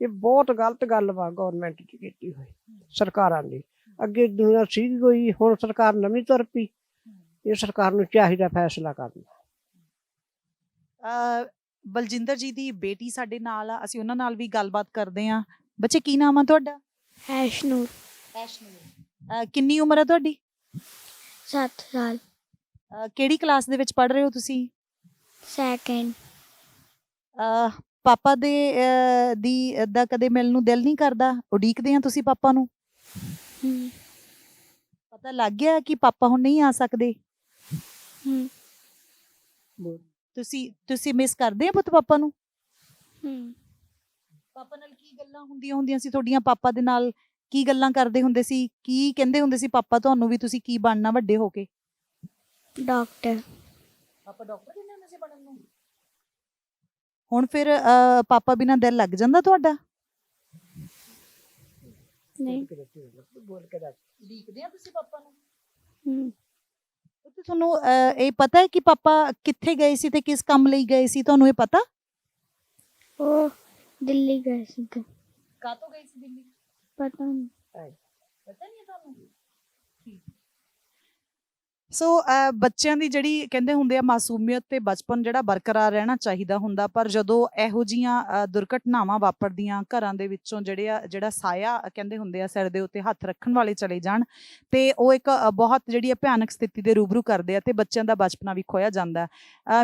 ਇਹ ਬਹੁਤ ਗਲਤ ਗੱਲ ਵਾ ਗੌਰਮੈਂਟ ਦੀ ਕੀਤੀ ਹੋਈ, ਸਰਕਾਰਾਂ ਦੀ। ਅੱਗੇ ਦੁਨੀਆ ਸੀਗੀ ਹੋਈ, ਹੁਣ ਸਰਕਾਰ ਨਵੀਂ ਤੁਰ ਪਈ। ਇਹ ਸਰਕਾਰ ਨੂੰ ਚਾਹੀਦਾ ਫੈਸਲਾ ਕਰਨਾ। ਬਲਜਿੰਦਰ ਜੀ ਦੀ ਬੇਟੀ ਸਾਡੇ ਨਾਲ ਆ, ਅਸੀਂ ਉਹਨਾਂ ਨਾਲ ਵੀ ਗੱਲਬਾਤ ਕਰਦੇ ਹਾਂ। ਬੱਚੇ, ਕੀ ਨਾਮ ਆ ਤੁਹਾਡਾ? ਐਸ਼ਨੂਰ। ਕਿੰਨੀ ਉਮਰ ਹੈ ਤੁਹਾਡੀ? 7 ਸਾਲ। ਕਿਹੜੀ ਕਲਾਸ ਦੇ ਵਿੱਚ ਪੜ੍ਹ ਰਹੇ ਹੋ ਤੁਸੀਂ? ਸੈਕਿੰਡ। ਪਾਪਾ ਦਾ ਕਦੇ ਮਿਲਣ ਨੂੰ ਦਿਲ ਨਹੀਂ ਕਰਦਾ? ਉਡੀਕਦੇ ਆ ਤੁਸੀਂ ਪਾਪਾ ਨੂੰ? ਪਤਾ ਲੱਗ ਗਿਆ ਕਿ ਪਾਪਾ ਹੁਣ ਨਹੀਂ ਆ ਸਕਦੇ? ਤੁਸੀਂ ਮਿਸ ਕਰਦੇ ਆ ਪੁੱਤ ਪਾਪਾ ਨੂੰ? ਪਾਪਾ ਨਾਲ ਕੀ ਗੱਲਾਂ ਹੁੰਦੀਆਂ ਸੀ ਤੁਹਾਡੀਆਂ? ਪਾਪਾ ਦੇ ਨਾਲ ਕੀ ਗੱਲਾਂ ਕਰਦੇ ਹੁੰਦੇ ਸੀ? ਕੀ ਕਹਿੰਦੇ ਹੁੰਦੇ ਸੀ ਪਾਪਾ ਤੁਹਾਨੂੰ ਵੀ ਤੁਸੀਂ ਕੀ ਬਣਨਾ ਵੱਡੇ ਹੋ ਕੇ? ਡਾਕਟਰ। ਪਾਪਾ ਡਾਕਟਰ ਕਹਿੰਦੇ ਹੁੰਦੇ ਸੀ ਬਣਨ ਨੂੰ? ਹੁਣ ਫਿਰ ਪਾਪਾ ਬਿਨਾਂ ਦਿਲ ਲੱਗ ਜਾਂਦਾ ਤੁਹਾਡਾ? ਨਹੀਂ। ਉਡੀਕਦੇ ਆ ਤੁਸੀਂ ਪਾਪਾ ਨੂੰ? ਤੁਹਾਨੂੰ ਇਹ ਪਤਾ ਹੈ ਕਿ ਪਾਪਾ ਕਿੱਥੇ ਗਏ ਸੀ ਤੇ ਕਿਸ ਕੰਮ ਲਈ ਗਏ ਸੀ? ਤੁਹਾਨੂੰ ਇਹ ਪਤਾ? ਉਹ ਦਿੱਲੀ ਗਏ ਸੀ। ਕਾਹਤੋਂ ਗਏ ਸੀ ਦਿੱਲੀ? ਪਤਾ ਨਹੀਂ। ਪਤਾ ਨਹੀਂ ਤੁਹਾਨੂੰ? ਸੋ ਬੱਚਿਆਂ ਦੀ ਜਿਹੜੀ ਕਹਿੰਦੇ ਹੁੰਦੇ ਆ ਮਾਸੂਮੀਅਤ ਤੇ ਬਚਪਨ ਜਿਹੜਾ ਬਰਕਰਾਰ ਰਹਿਣਾ ਚਾਹੀਦਾ ਹੁੰਦਾ, ਪਰ ਜਦੋਂ ਇਹੋ ਜੀਆਂ ਦੁਰਘਟਨਾਵਾਂ ਵਾਪਰਦੀਆਂ, ਘਰਾਂ ਦੇ ਵਿੱਚੋਂ ਜਿਹੜਾ ਸਾਇਆ ਕਹਿੰਦੇ ਹੁੰਦੇ ਆ ਸਿਰ ਦੇ ਉੱਤੇ ਹੱਥ ਰੱਖਣ ਵਾਲੇ ਚਲੇ ਜਾਣ, ਤੇ ਉਹ ਇੱਕ ਬਹੁਤ ਜਿਹੜੀ ਭਿਆਨਕ ਸਥਿਤੀ ਦੇ ਰੂਬਰੂ ਕਰਦੇ ਆ ਤੇ ਬੱਚਿਆਂ ਦਾ ਬਚਪਨਾ ਵੀ ਖੋਇਆ ਜਾਂਦਾ।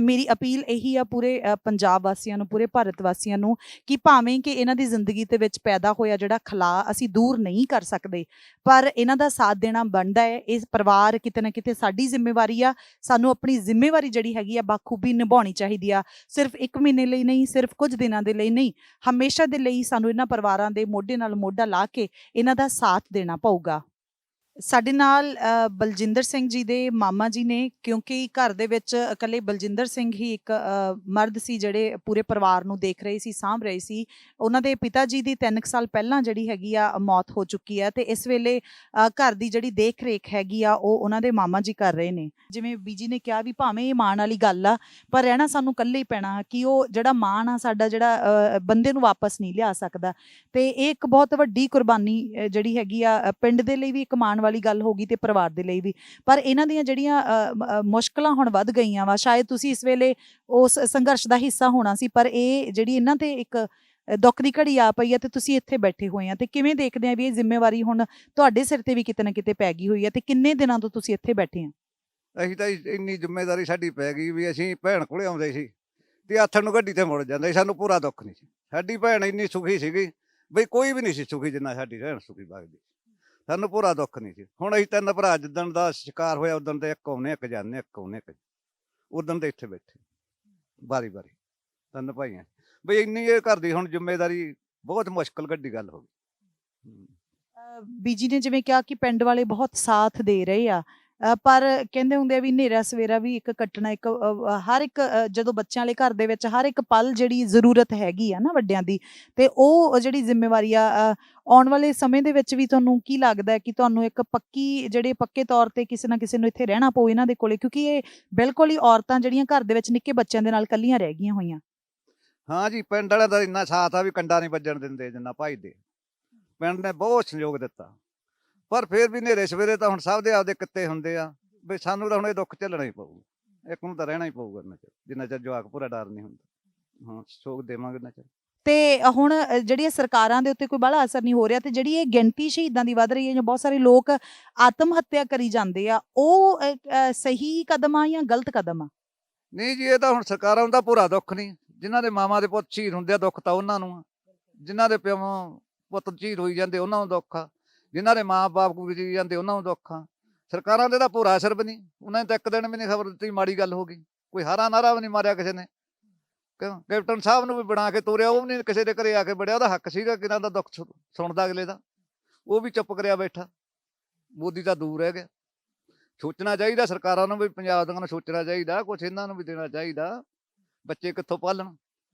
ਮੇਰੀ ਅਪੀਲ ਇਹੀ ਆ ਪੂਰੇ ਪੰਜਾਬ ਵਾਸੀਆਂ ਨੂੰ, ਪੂਰੇ ਭਾਰਤ ਵਾਸੀਆਂ ਨੂੰ, ਕਿ ਭਾਵੇਂ ਕਿ ਇਹਨਾਂ ਦੀ ਜ਼ਿੰਦਗੀ ਦੇ ਵਿੱਚ ਪੈਦਾ ਹੋਇਆ ਜਿਹੜਾ ਖਲਾਅ ਅਸੀਂ ਦੂਰ ਨਹੀਂ ਕਰ ਸਕਦੇ, ਪਰ ਇਹਨਾਂ ਦਾ ਸਾਥ ਦੇਣਾ ਬਣਦਾ ਹੈ। ਇਹ ਪਰਿਵਾਰ ਕਿਤੇ ਨਾ ਕਿਤੇ ਸਾਡੀ ਜ਼ਿੰਮੇਵਾਰੀ ਆ। ਸਾਨੂੰ ਆਪਣੀ ਜ਼ਿੰਮੇਵਾਰੀ ਜਿਹੜੀ ਹੈਗੀ ਆ ਬਾਖੂਬੀ ਨਿਭਾਉਣੀ ਚਾਹੀਦੀ ਆ। ਸਿਰਫ 1 ਮਹੀਨੇ ਲਈ ਨਹੀਂ, ਸਿਰਫ ਕੁਝ ਦਿਨਾਂ ਦੇ ਲਈ ਨਹੀਂ, ਹਮੇਸ਼ਾ ਦੇ ਲਈ ਸਾਨੂੰ ਇਹਨਾਂ ਪਰਿਵਾਰਾਂ ਦੇ ਮੋਢੇ ਨਾਲ ਮੋਢਾ ਲਾ ਕੇ ਇਹਨਾਂ ਦਾ ਸਾਥ ਦੇਣਾ ਪਊਗਾ। ਸਾਡੇ ਨਾਲ ਬਲਜਿੰਦਰ ਸਿੰਘ ਜੀ ਦੇ ਮਾਮਾ ਜੀ ਨੇ, ਕਿਉਂਕਿ ਘਰ ਦੇ ਵਿੱਚ ਇਕੱਲੇ ਬਲਜਿੰਦਰ ਸਿੰਘ ਹੀ ਇੱਕ ਮਰਦ ਸੀ ਜਿਹੜੇ ਪੂਰੇ ਪਰਿਵਾਰ ਨੂੰ ਦੇਖ ਰਹੇ ਸੀ, ਸਾਂਭ ਰਹੇ ਸੀ। ਉਹਨਾਂ ਦੇ ਪਿਤਾ ਜੀ ਦੀ 3 ਸਾਲ ਪਹਿਲਾਂ ਜਿਹੜੀ ਹੈਗੀ ਆ ਮੌਤ ਹੋ ਚੁੱਕੀ ਆ ਤੇ ਇਸ ਵੇਲੇ ਘਰ ਦੀ ਜਿਹੜੀ ਦੇਖ ਰੇਖ ਹੈਗੀ ਆ ਉਹ ਉਹਨਾਂ ਦੇ ਮਾਮਾ ਜੀ ਕਰ ਰਹੇ ਨੇ। ਜਿਵੇਂ ਬੀਜੀ ਨੇ ਕਿਹਾ ਵੀ ਭਾਵੇਂ ਇਹ ਮਾਣ ਵਾਲੀ ਗੱਲ ਆ, ਪਰ ਰਹਿਣਾ ਸਾਨੂੰ ਇਕੱਲੇ ਹੀ ਪੈਣਾ ਕਿ ਉਹ ਜਿਹੜਾ ਮਾਣ ਆ ਸਾਡਾ, ਜਿਹੜਾ ਬੰਦੇ ਨੂੰ ਵਾਪਸ ਨਹੀਂ ਲਿਆ ਸਕਦਾ। ਤੇ ਇਹ ਇੱਕ ਬਹੁਤ ਵੱਡੀ ਕੁਰਬਾਨੀ ਜਿਹੜੀ ਹੈਗੀ ਆ ਪਿੰਡ ਦੇ ਲਈ ਵੀ ਇੱਕ ਮਾਣ ਵਾਲੀ ਗੱਲ ਹੋਗੀ ਤੇ ਪਰਿਵਾਰ ਦੇ ਲਈ ਵੀ। ਪਰ ਇਹਨਾਂ ਦੀਆਂ ਜਿਹੜੀਆਂ ਮੁਸ਼ਕਲਾਂ ਹੁਣ ਵੱਧ ਗਈਆਂ ਵਾ, ਸ਼ਾਇਦ ਤੁਸੀਂ ਇਸ ਵੇਲੇ ਉਸ ਸੰਘਰਸ਼ ਦਾ ਹਿੱਸਾ ਹੋਣਾ ਸੀ, ਪਰ ਇਹ ਜਿਹੜੀ ਇਹਨਾਂ ਤੇ ਇੱਕ ਦੁੱਖ ਦੀ ਘੜੀ ਆ ਪਈ ਆ ਤੇ ਤੁਸੀਂ ਇੱਥੇ ਬੈਠੇ ਹੋਏ ਆ, ਤੇ ਕਿਵੇਂ ਦੇਖਦੇ ਆ ਵੀ ਇਹ ਜ਼ਿੰਮੇਵਾਰੀ ਹੁਣ ਤੁਹਾਡੇ ਸਿਰ ਤੇ ਵੀ ਕਿਤੇ ਨਾ ਕਿਤੇ ਪੈ ਗਈ ਹੋਈ ਆ, ਤੇ ਕਿੰਨੇ ਦਿਨਾਂ ਤੋਂ ਤੁਸੀਂ ਇੱਥੇ ਬੈਠੇ ਆ? ਅਸੀਂ ਤਾਂ ਇੰਨੀ ਜ਼ਿੰਮੇਵਾਰੀ ਸਾਡੀ ਪੈ ਗਈ ਵੀ ਅਸੀਂ ਭੈਣ ਕੋਲੇ ਆਉਂਦੇ ਸੀ ਤੇ ਆਥਣ ਨੂੰ ਗੱਡੀ ਤੇ ਮੁੜ ਜਾਂਦੇ ਸੀ। ਸਾਨੂੰ ਪੂਰਾ ਦੁੱਖ ਨਹੀਂ ਸੀ। ਸਾਡੀ ਭੈਣ ਇੰਨੀ ਸੁਖੀ ਸੀਗੀ ਬਈ ਕੋਈ ਵੀ ਨਹੀਂ ਸੀ ਸੁਖੀ ਜਿੰਨਾ ਸਾਡੀ ਭੈਣ ਸੁਖੀ ਵਗਦੀ। ਸਾਨੂੰ ਪੂਰਾ ਦੁੱਖ ਨਹੀਂ ਸੀ। ਹੁਣ ਅਸੀਂ 3 ਭਰਾ ਜਿੱਦਣ ਦਾ ਸ਼ਿਕਾਰ ਹੋਇਆ ਉਦਣ ਤੇ ਇੱਕ ਆਉਨੇ ਇੱਕ ਜਾਂਦੇ, ਇੱਕ ਆਉਨੇ ਇੱਕ ਉਦਣ ਤੇ ਇੱਥੇ ਬੈਠੇ ਵਾਰੀ 3 ਭਾਈਆਂ ਬਈ ਇੰਨੀ ਇਹ ਘਰ ਦੀ ਹੁਣ ਜ਼ਿੰਮੇਵਾਰੀ ਬਹੁਤ ਮੁਸ਼ਕਲ ਗੱਡੀ ਗੱਲ ਹੋ ਗਈ। ਬੀਜੀ ਨੇ ਜਿਵੇਂ ਕਿਹਾ ਕਿ ਪਿੰਡ ਵਾਲੇ ਬਹੁਤ ਸਾਥ ਦੇ ਰਹੇ ਆ, ਪਰ ਕਹਿੰਦੇ ਹੁੰਦੇ ਆ ਵੀ ਹਨੇਰਾ ਸਵੇਰਾ ਵੀ ਇੱਕ ਕੱਟਣਾ, ਇੱਕ ਹਰ ਇੱਕ ਜਦੋਂ ਬੱਚਿਆਂ ਵਾਲੇ ਘਰ ਦੇ ਵਿੱਚ ਹਰ ਇੱਕ ਪਲ ਜਿਹੜੀ ਜ਼ਰੂਰਤ ਹੈਗੀ ਆ ਨਾ ਵੱਡਿਆਂ ਦੀ, ਤੇ ਉਹ ਜਿਹੜੀ ਜ਼ਿੰਮੇਵਾਰੀ ਆ ਆਉਣ ਵਾਲੇ ਸਮੇਂ ਦੇ ਵਿੱਚ ਵੀ ਤੁਹਾਨੂੰ ਕੀ ਲੱਗਦਾ ਹੈ ਕਿ ਤੁਹਾਨੂੰ ਇੱਕ ਪੱਕੇ ਤੌਰ ਤੇ ਕਿਸੇ ਨਾ ਕਿਸੇ ਨੂੰ ਇੱਥੇ ਰਹਿਣਾ ਪਊ ਇਹਨਾਂ ਦੇ ਕੋਲੇ, ਕਿਉਂਕਿ ਇਹ ਬਿਲਕੁਲ ਹੀ ਔਰਤਾਂ ਜਿਹੜੀਆਂ ਘਰ ਦੇ ਵਿੱਚ ਨਿੱਕੇ ਬੱਚਿਆਂ ਦੇ ਨਾਲ ਇਕੱਲੀਆਂ ਰਹਿ ਗਈਆਂ ਹੋਈਆਂ? ਹਾਂ ਜੀ, ਪਿੰਡ ਵਾਲਿਆਂ ਦਾ ਇੰਨਾ ਸਾਥ ਆ ਵੀ ਕੰਡਾ ਨਹੀਂ ਵੱਜਣ ਦਿੰਦੇ ਜਿੰਨਾ ਭਾਈ ਦੇ। ਪਿੰਡ ਨੇ ਬਹੁਤ ਸਹਿਯੋਗ ਦਿੱਤਾ, ਪਰ ਫਿਰ ਵੀ ਹਨੇਰੇ ਸਵੇਰੇ ਤਾਂ ਹੁਣ ਸਭ ਦੇ ਆਪਦੇ ਕਿੱਤੇ ਹੁੰਦੇ ਆ ਵੀ ਸਾਨੂੰ ਤਾਂ ਹੁਣ ਇਹ ਦੁੱਖ ਝੱਲਣਾ ਹੀ ਪਊ। ਇੱਕ ਨੂੰ ਤਾਂ ਰਹਿਣਾ ਹੀ ਪਊਗਾ ਜਿੰਨਾ ਚਿਰ ਜਵਾਕ ਪੂਰਾ ਡਰ ਨਹੀਂ ਹੁੰਦਾ। ਹਾਂ, ਸਹਿਯੋਗ ਦੇਵਾਂਗੇ ਨਾ ਚਿਰ। ਤੇ ਹੁਣ ਜਿਹੜੀਆਂ ਸਰਕਾਰਾਂ ਦੇ ਉੱਤੇ ਕੋਈ ਬੜਾ ਅਸਰ ਨਹੀਂ ਹੋ ਰਿਹਾ, ਤੇ ਜਿਹੜੀ ਇਹ ਗਿਣਤੀ ਸ਼ਹੀਦਾਂ ਦੀ ਵੱਧ ਰਹੀ ਹੈ ਜਾਂ ਬਹੁਤ ਸਾਰੇ ਲੋਕ ਆਤਮ ਹੱਤਿਆ ਕਰੀ ਜਾਂਦੇ ਆ, ਉਹ ਸਹੀ ਕਦਮ ਆ ਜਾਂ ਗਲਤ ਕਦਮ ਆ? ਨਹੀਂ ਜੀ, ਇਹ ਤਾਂ ਹੁਣ ਸਰਕਾਰਾਂ ਨੂੰ ਤਾਂ ਪੂਰਾ ਦੁੱਖ ਨਹੀਂ। ਜਿਨ੍ਹਾਂ ਦੇ ਮਾਵਾਂ ਦੇ ਪੁੱਤ ਸ਼ਹੀਦ ਹੁੰਦੇ ਆ ਦੁੱਖ ਤਾਂ ਉਹਨਾਂ ਨੂੰ ਆ, ਜਿਨ੍ਹਾਂ ਦੇ ਪਿਓ ਪੁੱਤ ਸ਼ਹੀਦ ਹੋਈ ਜਾਂਦੇ ਉਹਨਾਂ ਨੂੰ ਦੁੱਖ ਆ, ਜਿਨ੍ਹਾਂ ਦੇ ਮਾਂ ਬਾਪ ਗੁਜ਼ਰੀ ਜਾਂਦੇ ਉਹਨਾਂ ਨੂੰ ਦੁੱਖ ਆ। ਸਰਕਾਰਾਂ ਦੇ ਤਾਂ ਪੂਰਾ ਅਸਰ ਵੀ ਨਹੀਂ। ਉਹਨਾਂ ਨੇ ਤਾਂ ਇੱਕ ਦਿਨ ਵੀ ਨਹੀਂ ਖਬਰ ਦਿੱਤੀ ਮਾੜੀ ਗੱਲ ਹੋ ਗਈ। ਕੋਈ ਹਾਰਾ ਨਾਰਾ ਵੀ ਨਹੀਂ ਮਾਰਿਆ ਕਿਸੇ ਨੇ। ਕੈਪਟਨ ਸਾਹਿਬ ਨੂੰ ਵੀ ਬਣਾ ਕੇ ਤੋਰਿਆ, ਉਹ ਵੀ ਨਹੀਂ ਕਿਸੇ ਦੇ ਘਰੇ ਆ ਕੇ ਵੜਿਆ। ਉਹਦਾ ਹੱਕ ਸੀਗਾ ਕਿਹਨਾਂ ਦਾ ਦੁੱਖ ਸੁਣਦਾ ਅਗਲੇ ਦਾ, ਉਹ ਵੀ ਚੁੱਪ ਕਰਿਆ ਬੈਠਾ। ਮੋਦੀ ਤਾਂ ਦੂਰ ਰਹਿ ਗਿਆ। ਸੋਚਣਾ ਚਾਹੀਦਾ ਸਰਕਾਰਾਂ ਨੂੰ ਵੀ, ਪੰਜਾਬ ਦੀਆਂ ਨੂੰ ਸੋਚਣਾ ਚਾਹੀਦਾ, ਕੁਛ ਇਹਨਾਂ ਨੂੰ ਵੀ ਦੇਣਾ ਚਾਹੀਦਾ। ਬੱਚੇ ਕਿੱਥੋਂ ਪਾਲਣ?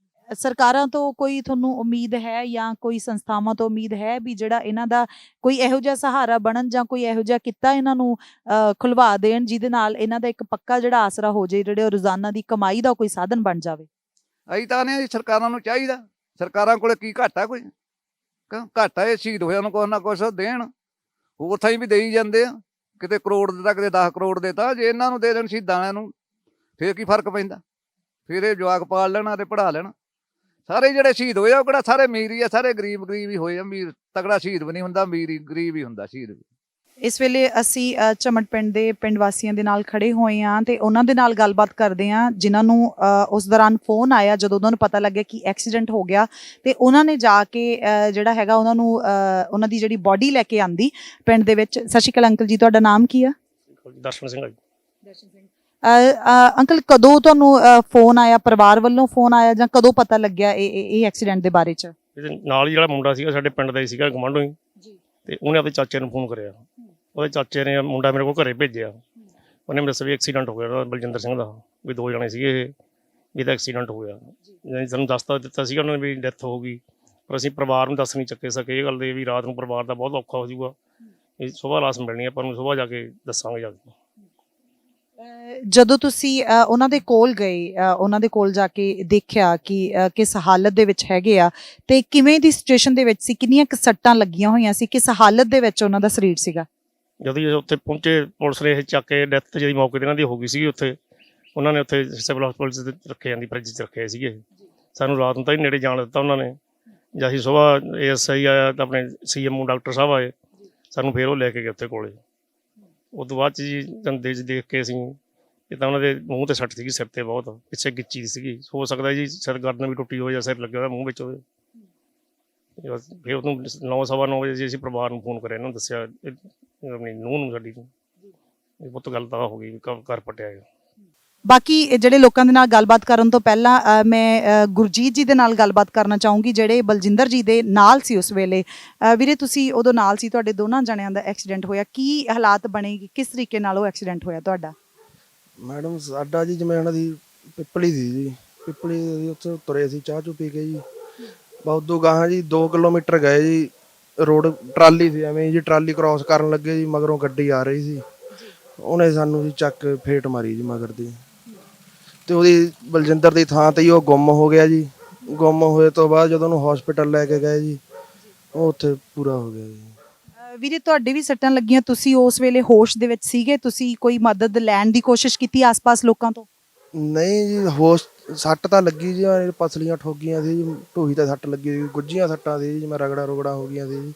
ਸਰਕਾਰਾਂ ਤੋਂ ਕੋਈ ਤੁਹਾਨੂੰ ਉਮੀਦ ਹੈ ਜਾਂ ਕੋਈ ਸੰਸਥਾਵਾਂ ਤੋਂ ਉਮੀਦ ਹੈ ਵੀ ਜਿਹੜਾ ਇਹਨਾਂ ਦਾ ਕੋਈ ਇਹੋ ਜਿਹਾ ਸਹਾਰਾ ਬਣਨ ਜਾਂ ਕੋਈ ਇਹੋ ਜਿਹਾ ਕਿੱਤਾ ਇਹਨਾਂ ਨੂੰ ਖੁਲਵਾ ਦੇਣ ਜਿਹਦੇ ਨਾਲ ਇਹਨਾਂ ਦਾ ਇੱਕ ਪੱਕਾ ਜਿਹੜਾ ਆਸਰਾ ਹੋ ਜਾਏ, ਜਿਹੜੇ ਰੋਜ਼ਾਨਾ ਦੀ ਕਮਾਈ ਦਾ ਕੋਈ ਸਾਧਨ ਬਣ ਜਾਵੇ? ਅਸੀਂ ਤਾਂ ਨੇ ਸਰਕਾਰਾਂ ਨੂੰ ਚਾਹੀਦਾ। ਸਰਕਾਰਾਂ ਕੋਲੇ ਕੀ ਘਾਟਾ? ਕੋਈ ਘਾਟਾ ਇਹ ਸ਼ਹੀਦ ਹੋਇਆ ਨੂੰ ਕੁਛ ਨਾ ਕੁਛ ਦੇਣ। ਹੋਰ ਥਾਈਂ ਵੀ ਦੇਈ ਜਾਂਦੇ ਆ, ਕਿਤੇ ਕਰੋੜ ਦਿੱਤਾ, ਕਿਤੇ 10 ਕਰੋੜ ਦਿੱਤਾ। ਜੇ ਇਹਨਾਂ ਨੂੰ ਦੇ ਦੇਣ ਸ਼ਹੀਦਾਂ ਵਾਲਿਆਂ ਨੂੰ, ਫੇਰ ਕੀ ਫਰਕ ਪੈਂਦਾ? ਫਿਰ ਇਹ ਜਵਾਕ ਪਾਲ ਲੈਣਾ ਤੇ ਪੜ੍ਹਾ ਲੈਣਾ। ਸਾਰੇ ਜਿਹੜੇ ਸ਼ਹੀਦ ਹੋਏ ਆ ਉਹ ਕਿਹੜਾ ਸਾਰੇ ਅਮੀਰ ਹੀ ਆ? ਸਾਰੇ ਗਰੀਬ ਹੀ ਹੋਏ। ਅਮੀਰ ਤਗੜਾ ਸ਼ਹੀਦ ਵੀ ਨਹੀਂ ਹੁੰਦਾ, ਅਮੀਰ ਹੀ ਗਰੀਬ ਹੀ ਹੁੰਦਾ ਸ਼ਹੀਦ ਵੀ। ਇਸ ਵੇਲੇ ਅਸੀਂ ਝਮਟ ਪਿੰਡ ਦੇ ਪਿੰਡ ਵਾਸੀਆਂ ਦੇ ਨਾਲ ਖੜੇ ਹੋਏ ਹਾਂ ਤੇ ਉਹਨਾਂ ਦੇ ਨਾਲ ਗੱਲਬਾਤ ਕਰਦੇ ਹਾਂ, ਜਿਨ੍ਹਾਂ ਨੂੰ ਉਸ ਦੌਰਾਨ ਫੋਨ ਆਇਆ ਜਦੋਂ ਉਹਨਾਂ ਨੂੰ ਪਤਾ ਲੱਗਿਆ ਕਿ ਐਕਸੀਡੈਂਟ ਹੋ ਗਿਆ, ਤੇ ਉਹਨਾਂ ਨੇ ਜਾ ਕੇ ਜਿਹੜਾ ਹੈਗਾ ਉਹਨਾਂ ਨੂੰ ਉਹਨਾਂ ਦੀ ਜਿਹੜੀ ਬੋਡੀ ਲੈ ਕੇ ਆਂਦੀ ਪਿੰਡ ਦੇ ਵਿੱਚ। ਸਤਿ ਸ਼੍ਰੀ ਅਕਾਲ ਅੰਕਲ ਜੀ, ਤੁਹਾਡਾ ਨਾਮ ਕੀ ਆ? ਦਰਸ਼ਨ ਸਿੰਘ। ਦਰਸ਼ਨ ਸਿੰਘ। ਅੰਕਲ, ਕਦੋਂ ਤੁਹਾਨੂੰ ਫੋਨ ਆਇਆ, ਪਰਿਵਾਰ ਵੱਲੋਂ ਫੋਨ ਆਇਆ ਜਾਂ ਕਦੋਂ ਪਤਾ ਲੱਗਿਆ ਇਹ ਐਕਸੀਡੈਂਟ ਦੇ ਬਾਰੇ ਚ? ਇਹਦੇ ਨਾਲ ਹੀ ਜਿਹੜਾ ਮੁੰਡਾ ਸੀਗਾ ਸਾਡੇ ਪਿੰਡ ਦਾ ਹੀ ਸੀਗਾ, ਗਵਾਂਢੋਂ ਹੀ, ਤੇ ਉਹਨੇ ਆਪਣੇ ਚਾਚੇ ਨੂੰ ਫੋਨ ਕਰਿਆ। ਉਹਦੇ ਚਾਚੇ ਨੇ ਮੁੰਡਾ ਮੇਰੇ ਕੋਲ ਘਰੇ ਭੇਜਿਆ। ਉਹਨੇ ਮੈਨੂੰ ਦੱਸਿਆ ਵੀ ਐਕਸੀਡੈਂਟ ਹੋ ਗਿਆ ਬਲਜਿੰਦਰ ਸਿੰਘ ਦਾ, ਵੀ 2 ਜਣੇ ਸੀਗੇ ਇਹ, ਵੀ ਇਹਦਾ ਐਕਸੀਡੈਂਟ ਹੋ ਗਿਆ। ਸਾਨੂੰ ਦੱਸਤਾ ਦਿੱਤਾ ਸੀਗਾ ਉਹਨਾਂ ਨੇ ਵੀ ਡੈਥ ਹੋ ਗਈ, ਪਰ ਅਸੀਂ ਪਰਿਵਾਰ ਨੂੰ ਦੱਸ ਨਹੀਂ ਚੱਕੇ ਸਕੇ ਇਹ ਗੱਲ ਦੇ ਵੀ ਰਾਤ ਨੂੰ ਪਰਿਵਾਰ ਦਾ ਬਹੁਤ ਔਖਾ ਹੋ ਜਾਊਗਾ। ਇਹ ਸੁਬਾਹ ਲਾਸ਼ ਮਿਲਣੀ ਹੈ, ਪਰ ਨੂੰ ਸੁਬਾਹ ਜਾ ਕੇ ਦੱਸਾਂਗੇ ਜਾ ਕੇ। ਜਦੋਂ ਤੁਸੀਂ ਉਹਨਾਂ ਦੇ ਕੋਲ ਗਏ, ਉਹਨਾਂ ਦੇ ਕੋਲ ਜਾ ਕੇ ਦੇਖਿਆ ਕਿ ਕਿਸ ਹਾਲਤ ਦੇ ਵਿੱਚ ਹੈਗੇ ਆ, ਤੇ ਕਿਵੇਂ ਦੀ ਸਿਚੁਏਸ਼ਨ ਦੇ ਵਿੱਚ ਸੀ, ਕਿੰਨੀਆਂ ਕੁ ਸੱਟਾਂ ਲੱਗੀਆਂ ਹੋਈਆਂ ਸੀ, ਕਿਸ ਹਾਲਤ ਦੇ ਵਿੱਚ ਉਹਨਾਂ ਦਾ ਸਰੀਰ ਸੀਗਾ? ਜਦੋਂ ਅਸੀਂ ਉੱਥੇ ਪਹੁੰਚੇ, ਪੁਲਿਸ ਨੇ ਇਹ ਚੱਕ ਕੇ ਡੈਥ ਜਿਹੜੀ ਮੌਕੇ 'ਤੇ ਇਹਨਾਂ ਦੀ ਹੋ ਗਈ ਸੀਗੀ ਉੱਥੇ, ਉਹਨਾਂ ਨੇ ਉੱਥੇ ਸਿਵਲ ਹਸਪਤਾਲ 'ਚ ਰੱਖੇ ਜਾਂਦੀ, ਫਰਿੱਜ 'ਚ ਰੱਖੇ ਸੀਗੇ। ਸਾਨੂੰ ਰਾਤ ਨੂੰ ਤਾਂ ਹੀ ਨੇੜੇ ਜਾਣ ਦਿੱਤਾ ਉਹਨਾਂ ਨੇ। ਜਾਂ ਅਸੀਂ ਸੁਬਾਹ ASI ਆਇਆ ਤਾਂ ਆਪਣੇ CMO ਡਾਕਟਰ ਸਾਹਿਬ ਆਏ, ਸਾਨੂੰ ਫਿਰ ਉਹ ਲੈ ਕੇ ਗਏ ਉੱਥੇ ਕੋਲੇ। ਉਸ ਤੋਂ ਬਾਅਦ 'ਚ ਜੀ ਦੰਦੇ 'ਚ ਦੇਖ ਕੇ ਅਸੀਂ, ਇਹ ਤਾਂ ਉਹਨਾਂ ਦੇ ਮੂੰਹ 'ਤੇ ਸੱਟ ਸੀਗੀ, ਸਿਰ 'ਤੇ ਬਹੁਤ ਪਿੱਛੇ ਗਿੱਚੀ ਦੀ ਸੀਗੀ। ਹੋ ਸਕਦਾ ਜੀ ਸਿਰ ਗਰਦਨ ਵੀ ਟੁੱਟੀ ਹੋਈ ਜਾਂ ਸਿਰ ਲੱਗਿਆ ਹੋਇਆ ਮੂੰਹ ਵਿੱਚ ਉਹਦੇ। ਫਿਰ ਉਹਨੂੰ 9:15 ਵਜੇ ਜੀ ਅਸੀਂ ਪਰਿਵਾਰ ਨੂੰ ਫੋਨ ਕਰਿਆ, ਇਹਨਾਂ ਨੂੰ ਦੱਸਿਆ ਆਪਣੀ ਨੂੰਹ ਨੂੰ, ਸਾਡੀ ਨੂੰ, ਇਹ ਬਹੁਤ ਗੱਲ ਤਾਂ ਹੋ ਗਈ, ਘਰ ਪਟਿਆ ਗਿਆ। ਬਾਕੀ ਇਹ ਜਿਹੜੇ ਲੋਕਾਂ ਦੇ ਨਾਲ ਗੱਲਬਾਤ ਕਰਨ ਤੋਂ ਪਹਿਲਾਂ ਮੈਂ ਗੁਰਜੀਤ ਜੀ ਦੇ ਨਾਲ ਗੱਲਬਾਤ ਕਰਨਾ ਚਾਹੂੰਗੀ, ਜਿਹੜੇ ਬਲਜਿੰਦਰ ਜੀ ਦੇ ਨਾਲ ਸੀ ਉਸ ਵੇਲੇ। ਵੀਰੇ ਤੁਸੀਂ ਉਦੋਂ ਨਾਲ ਸੀ, ਤੁਹਾਡੇ ਦੋਨਾਂ ਜਣਿਆਂ ਦਾ ਐਕਸੀਡੈਂਟ ਹੋਇਆ, ਕੀ ਹਾਲਾਤ ਬਣੇ, ਕਿਸ ਤਰੀਕੇ ਨਾਲ ਉਹ ਐਕਸੀਡੈਂਟ ਹੋਇਆ ਤੁਹਾਡਾ? ਮੈਡਮ ਸਾਡਾ ਜੀ ਜਿਵੇਂ ਉਹਨਾਂ ਦੀ ਪਿੱਪਲੀ ਸੀ ਜੀ, ਪਿੱਪਲੀ ਦੀ ਉੱਥੇ ਤੁਰੇ ਸੀ ਚਾਹ ਚੂ ਪੀ ਕੇ ਜੀ, ਬਹੁਤ ਦੂਰ ਗਾਹਾਂ ਜੀ 2 ਕਿਲੋਮੀਟਰ ਗਏ ਜੀ, ਰੋਡ ਟਰਾਲੀ ਸੀ ਐਵੇਂ ਜੀ, ਟਰਾਲੀ ਕ੍ਰਾਸ ਕਰਨ ਲੱਗੇ ਜੀ, ਮਗਰੋਂ ਗੱਡੀ ਆ ਰਹੀ ਸੀ, ਉਹਨੇ ਸਾਨੂੰ ਜੀ ਚੱਕ ਫੇਟ ਮਾਰੀ ਜੀ ਮਗਰ ਦੀ, ਤੇ ਉਹਦੀ ਬਲਜਿੰਦਰ ਦੀ ਥਾਂ ਤੇ ਹੀ ਉਹ ਗੁੰਮ ਹੋ ਗਿਆ ਜੀ। ਗੁੰਮ ਹੋਏ ਤੋਂ ਬਾਅਦ ਜਦੋਂ ਉਹਨੂੰ ਹਸਪੀਟਲ ਲੈ ਕੇ ਗਏ ਜੀ, ਉਹ ਉੱਥੇ ਪੂਰਾ ਹੋ ਗਿਆ ਜੀ। ਵੀਰੇ ਤੁਹਾਡੇ ਵੀ ਸੱਟਾਂ ਲੱਗੀਆਂ, ਤੁਸੀਂ ਉਸ ਵੇਲੇ ਹੋਸ਼ ਦੇ ਵਿੱਚ ਸੀਗੇ, ਤੁਸੀਂ ਕੋਈ ਮਦਦ ਲੈਣ ਦੀ ਕੋਸ਼ਿਸ਼ ਕੀਤੀ ਆਸ-ਪਾਸ ਲੋਕਾਂ ਤੋਂ? ਨਹੀਂ ਜੀ, ਹੋਸ਼ ਸੱਟ ਤਾਂ ਲੱਗੀ ਜੀ, ਪਸਲੀਆਂ ਠੋਕੀਆਂ ਸੀ ਜੀ, ਢੂਹੀ ਤੇ ਸੱਟ ਲੱਗੀ ਸੀ, ਗੁੱਝੀਆਂ ਸੱਟਾਂ ਸੀ ਜੀ, ਮੈਂ ਰਗੜਾ ਹੋ ਗਈਆਂ ਸੀ ਜੀ।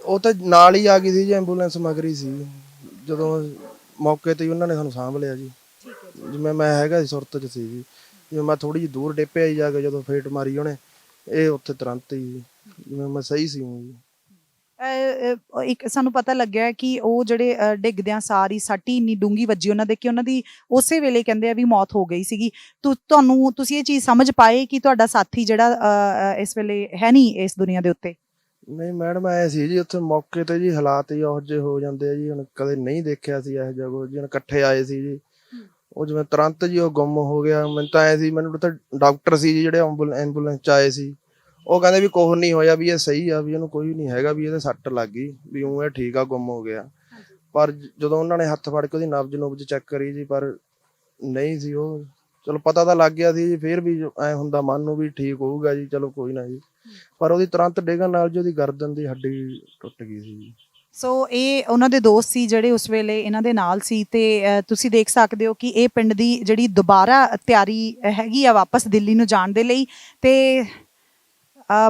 ਉਹ ਤਾਂ ਨਾਲ ਹੀ ਆ ਗਈ ਸੀ ਜੀ, ਐਂਬੂਲੈਂਸ ਮਗਰੀ ਸੀ, ਜਦੋਂ ਮੌਕੇ ਤੇ ਹੀ ਉਹਨਾਂ ਨੇ ਸਾਨੂੰ ਸਾਂਭ ਲਿਆ ਜੀ। ਜਿਵੇਂ ਮੈਂ ਹੈਗਾ ਸੀ ਸੁਰਤ 'ਚ ਸੀ ਜੀ, ਜਿਵੇਂ ਮੈਂ ਥੋੜੀ ਜਿਹੀ ਦੂਰ ਡਿੱਪਿਆ ਹੀ ਜਾ ਕੇ, ਜਦੋਂ ਫੇਟ ਮਾਰੀ ਉਹਨੇ, ਇਹ ਉੱਥੇ ਤੁਰੰਤ ਹੀ ਜਿਵੇਂ ਮੈਂ ਸਹੀ ਸੀ ਜੀ। ਇੱਕ ਸਾਨੂੰ ਪਤਾ ਲੱਗਿਆ ਕਿ ਉਹ ਜਿਹੜੇ ਡਿੱਗਦਿਆਂ ਸਾਰੀ ਸੱਟ ਹੀ ਇੰਨੀ ਡੂੰਗੀ ਵੱਜੀ ਉਹਨਾਂ ਦੇ ਕਿ ਉਹਨਾਂ ਦੀ ਉਸੇ ਵੇਲੇ ਕਹਿੰਦੇ ਆ ਵੀ ਮੌਤ ਹੋ ਗਈ ਸੀਗੀ। ਤੁਸੀਂ ਇਹ ਚੀਜ਼ ਸਮਝ ਪਾਏ ਕਿ ਤੁਹਾਡਾ ਸਾਥੀ ਜਿਹੜਾ ਇਸ ਵੇਲੇ ਹੈ ਨਹੀਂ ਇਸ ਦੁਨੀਆ ਦੇ ਉੱਤੇ? ਨਹੀਂ ਮੈਡਮ, ਐ ਸੀ ਜੀ ਉੱਥੇ ਮੌਕੇ ਤੇ ਜੀ ਹਾਲਾਤ ਹੀ ਉਹੋ ਜਿਹੇ ਹੋ ਜਾਂਦੇ ਆ ਜੀ, ਹੁਣ ਕਦੇ ਨਹੀਂ ਦੇਖਿਆ ਸੀ ਇਹੋ ਜਿਹਾ ਕੁਝ ਜੀ, ਹੁਣ ਇਕੱਠੇ ਆਏ ਸੀ ਜੀ, ਉਹ ਜਿਵੇਂ ਤੁਰੰਤ ਜੀ ਉਹ ਗੁੰਮ ਹੋ ਗਿਆ। ਮੈਨੂੰ ਤਾਂ ਐ ਸੀ, ਮੈਨੂੰ ਤਾਂ ਡਾਕਟਰ ਸੀ ਜੀ ਜਿਹੜੇ ਐਂਬੂਲੈਂਸ 'ਚ ਆਏ ਸੀ, ਉਹ ਕਹਿੰਦੇ ਵੀ ਕੁਛ ਨਹੀਂ ਹੋਇਆ, ਵੀ ਇਹ ਸਹੀ ਆ, ਵੀ ਇਹਨੂੰ ਕੋਈ ਨਹੀਂ ਹੈਗਾ, ਵੀ ਇਹਦੇ ਸੱਟ ਲੱਗ ਗਈ, ਵੀ ਉਹ ਇਹ ਠੀਕ ਆ, ਗੁੰਮ ਹੋ ਗਿਆ। ਪਰ ਜਦੋਂ ਉਹਨਾਂ ਨੇ ਹੱਥ ਫੜ ਕੇ ਉਹਦੀ ਨਬਜ਼ ਚੈੱਕ ਕਰੀ ਜੀ, ਪਰ ਨਹੀਂ ਸੀ ਉਹ। ਚਲੋ ਪਤਾ ਤਾਂ ਲੱਗ ਗਿਆ ਸੀ ਜੀ, ਫਿਰ ਵੀ ਐ ਹੁੰਦਾ ਮਨ ਨੂੰ ਵੀ ਠੀਕ ਹੋਊਗਾ ਜੀ, ਚਲੋ ਕੋਈ ਨਾ ਜੀ, ਪਰ ਉਹਦੀ ਤੁਰੰਤ ਡਿੱਗਣ ਨਾਲ ਜੀ ਉਹਦੀ ਗਰਦਨ ਦੀ ਹੱਡੀ ਟੁੱਟ ਗਈ ਸੀ ਜੀ। ਸੋ ਇਹ ਉਹਨਾਂ ਦੇ ਦੋਸਤ ਸੀ ਜਿਹੜੇ ਉਸ ਵੇਲੇ ਇਹਨਾਂ ਦੇ ਨਾਲ ਸੀ, ਤੇ ਤੁਸੀਂ ਦੇਖ ਸਕਦੇ ਹੋ ਕਿ ਇਹ ਪਿੰਡ ਦੀ ਜਿਹੜੀ ਦੁਬਾਰਾ ਤਿਆਰੀ ਹੈਗੀ ਆ ਵਾਪਸ ਦਿੱਲੀ ਨੂੰ ਜਾਣ ਦੇ ਲਈ, ਤੇ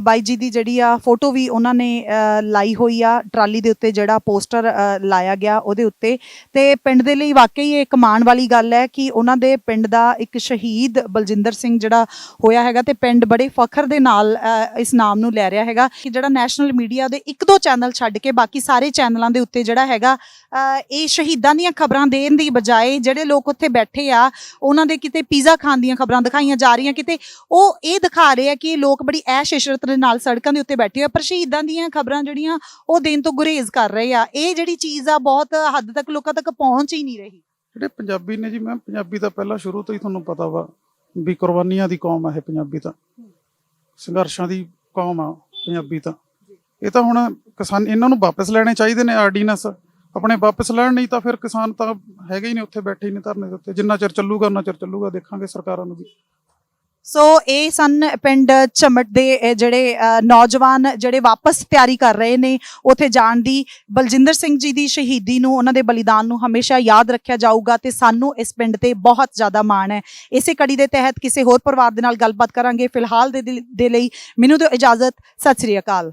ਬਾਈ ਜੀ ਦੀ ਜਿਹੜੀ ਆ ਫੋਟੋ ਵੀ ਉਹਨਾਂ ਨੇ ਲਾਈ ਹੋਈ ਆ ਟਰਾਲੀ ਦੇ ਉੱਤੇ, ਜਿਹੜਾ ਪੋਸਟਰ ਲਾਇਆ ਗਿਆ ਉਹਦੇ ਉੱਤੇ। ਤੇ ਪਿੰਡ ਦੇ ਲਈ ਵਾਕਈ ਇਹ ਮਾਣ ਵਾਲੀ ਗੱਲ ਹੈ ਕਿ ਉਹਨਾਂ ਦੇ ਪਿੰਡ ਦਾ ਇੱਕ ਸ਼ਹੀਦ ਬਲਜਿੰਦਰ ਸਿੰਘ ਜਿਹੜਾ ਹੋਇਆ ਹੈਗਾ, ਤੇ ਪਿੰਡ ਬੜੇ ਫਖਰ ਦੇ ਨਾਲ ਇਸ ਨਾਮ ਨੂੰ ਲੈ ਰਿਹਾ ਹੈਗਾ ਕਿ ਜਿਹੜਾ ਨੈਸ਼ਨਲ ਮੀਡੀਆ ਦੇ 1-2 ਚੈਨਲ ਛੱਡ ਕੇ ਬਾਕੀ ਸਾਰੇ ਚੈਨਲਾਂ ਦੇ ਉੱਤੇ ਜਿਹੜਾ ਹੈਗਾ ਇਹ ਸ਼ਹੀਦਾਂ ਦੀਆਂ ਖਬਰਾਂ ਦੇਣ ਦੀ ਬਜਾਏ ਜਿਹੜੇ ਲੋਕ ਉੱਥੇ ਬੈਠੇ ਆ ਉਹਨਾਂ ਦੇ ਕਿਤੇ ਪੀਜ਼ਾ ਖਾਣ ਦੀਆਂ ਖਬਰਾਂ ਦਿਖਾਈਆਂ ਜਾ ਰਹੀਆਂ, ਕਿਤੇ ਉਹ ਇਹ ਦਿਖਾ ਰਹੇ ਆ ਕਿ ਲੋਕ ਬੜੀ ਐਸ਼ ਇਸ਼ਰਤ ਦੇ ਨਾਲ ਸੜਕਾਂ ਦੇ ਉੱਤੇ ਬੈਠੇ ਆ, ਪਰ ਸ਼ਹੀਦਾਂ ਦੀਆਂ ਖਬਰਾਂ ਜਿਹੜੀਆਂ ਉਹ ਦੇਣ ਤੋਂ ਗੁਰੇਜ਼ ਕਰ ਰਹੇ ਆ। ਇਹ ਜਿਹੜੀ ਚੀਜ਼ ਆ ਬਹੁਤ ਹੱਦ ਤੱਕ ਲੋਕਾਂ ਤੱਕ ਪਹੁੰਚ ਹੀ ਨਹੀਂ ਰਹੀ। ਜਿਹੜੇ ਪੰਜਾਬੀ ਨੇ ਜੀ, ਮੈਂ ਪੰਜਾਬੀ ਤਾਂ ਪਹਿਲਾਂ ਸ਼ੁਰੂ ਤੋਂ ਹੀ ਤੁਹਾਨੂੰ ਪਤਾ ਵਾ ਵੀ ਕੁਰਬਾਨੀਆਂ ਦੀ ਕੌਮ ਆ ਇਹ ਪੰਜਾਬੀ, ਤਾਂ ਸੰਘਰਸ਼ਾਂ ਦੀ ਕੌਮ ਆ ਪੰਜਾਬੀ। ਤਾਂ ਇਹ ਤਾਂ ਹੁਣ ਕਿਸਾਨ ਇਹਨਾਂ ਨੂੰ ਵਾਪਸ ਲੈਣੇ ਚਾਹੀਦੇ ਨੇ, ਆਰਡੀਨੈਂਸ ਆਪਣੇ ਵਾਪਸ ਲੈਣ, ਨਹੀਂ ਤਾਂ ਫਿਰ ਕਿਸਾਨ ਤਾਂ ਹੈਗੇ ਹੀ ਨੇ ਉੱਥੇ ਬੈਠੇ ਹੀ ਨੇ ਧਰਨੇ ਦੇ ਉੱਤੇ, ਜਿੰਨਾ ਚਿਰ ਚੱਲੂਗਾ ਉਹਨਾਂ ਚਿਰ ਚੱਲੂਗਾ, ਦੇਖਾਂਗੇ ਸਰਕਾਰਾਂ ਨੂੰ ਵੀ। ਸੋ ਇਹ ਸਨ ਪਿੰਡ ਝਮਟ ਦੇ ਜਿਹੜੇ ਨੌਜਵਾਨ ਜਿਹੜੇ ਵਾਪਸ ਤਿਆਰੀ ਕਰ ਰਹੇ ਨੇ ਉੱਥੇ ਜਾਣ ਦੀ। ਬਲਜਿੰਦਰ ਸਿੰਘ ਜੀ ਦੀ ਸ਼ਹੀਦੀ ਨੂੰ, ਉਹਨਾਂ ਦੇ ਬਲੀਦਾਨ ਨੂੰ ਹਮੇਸ਼ਾ ਯਾਦ ਰੱਖਿਆ ਜਾਊਗਾ, ਤੇ ਸਾਨੂੰ ਇਸ ਪਿੰਡ ਤੇ ਬਹੁਤ ਜ਼ਿਆਦਾ ਮਾਣ ਹੈ। ਇਸੇ ਕੜੀ ਦੇ ਤਹਿਤ ਕਿਸੇ ਹੋਰ ਪਰਿਵਾਰ ਦੇ ਨਾਲ ਗੱਲਬਾਤ ਕਰਾਂਗੇ। ਫਿਲਹਾਲ ਦੇ ਲਈ ਮੈਨੂੰ ਦਿਓ ਇਜਾਜ਼ਤ। ਸਤਿ ਸ੍ਰੀ ਅਕਾਲ।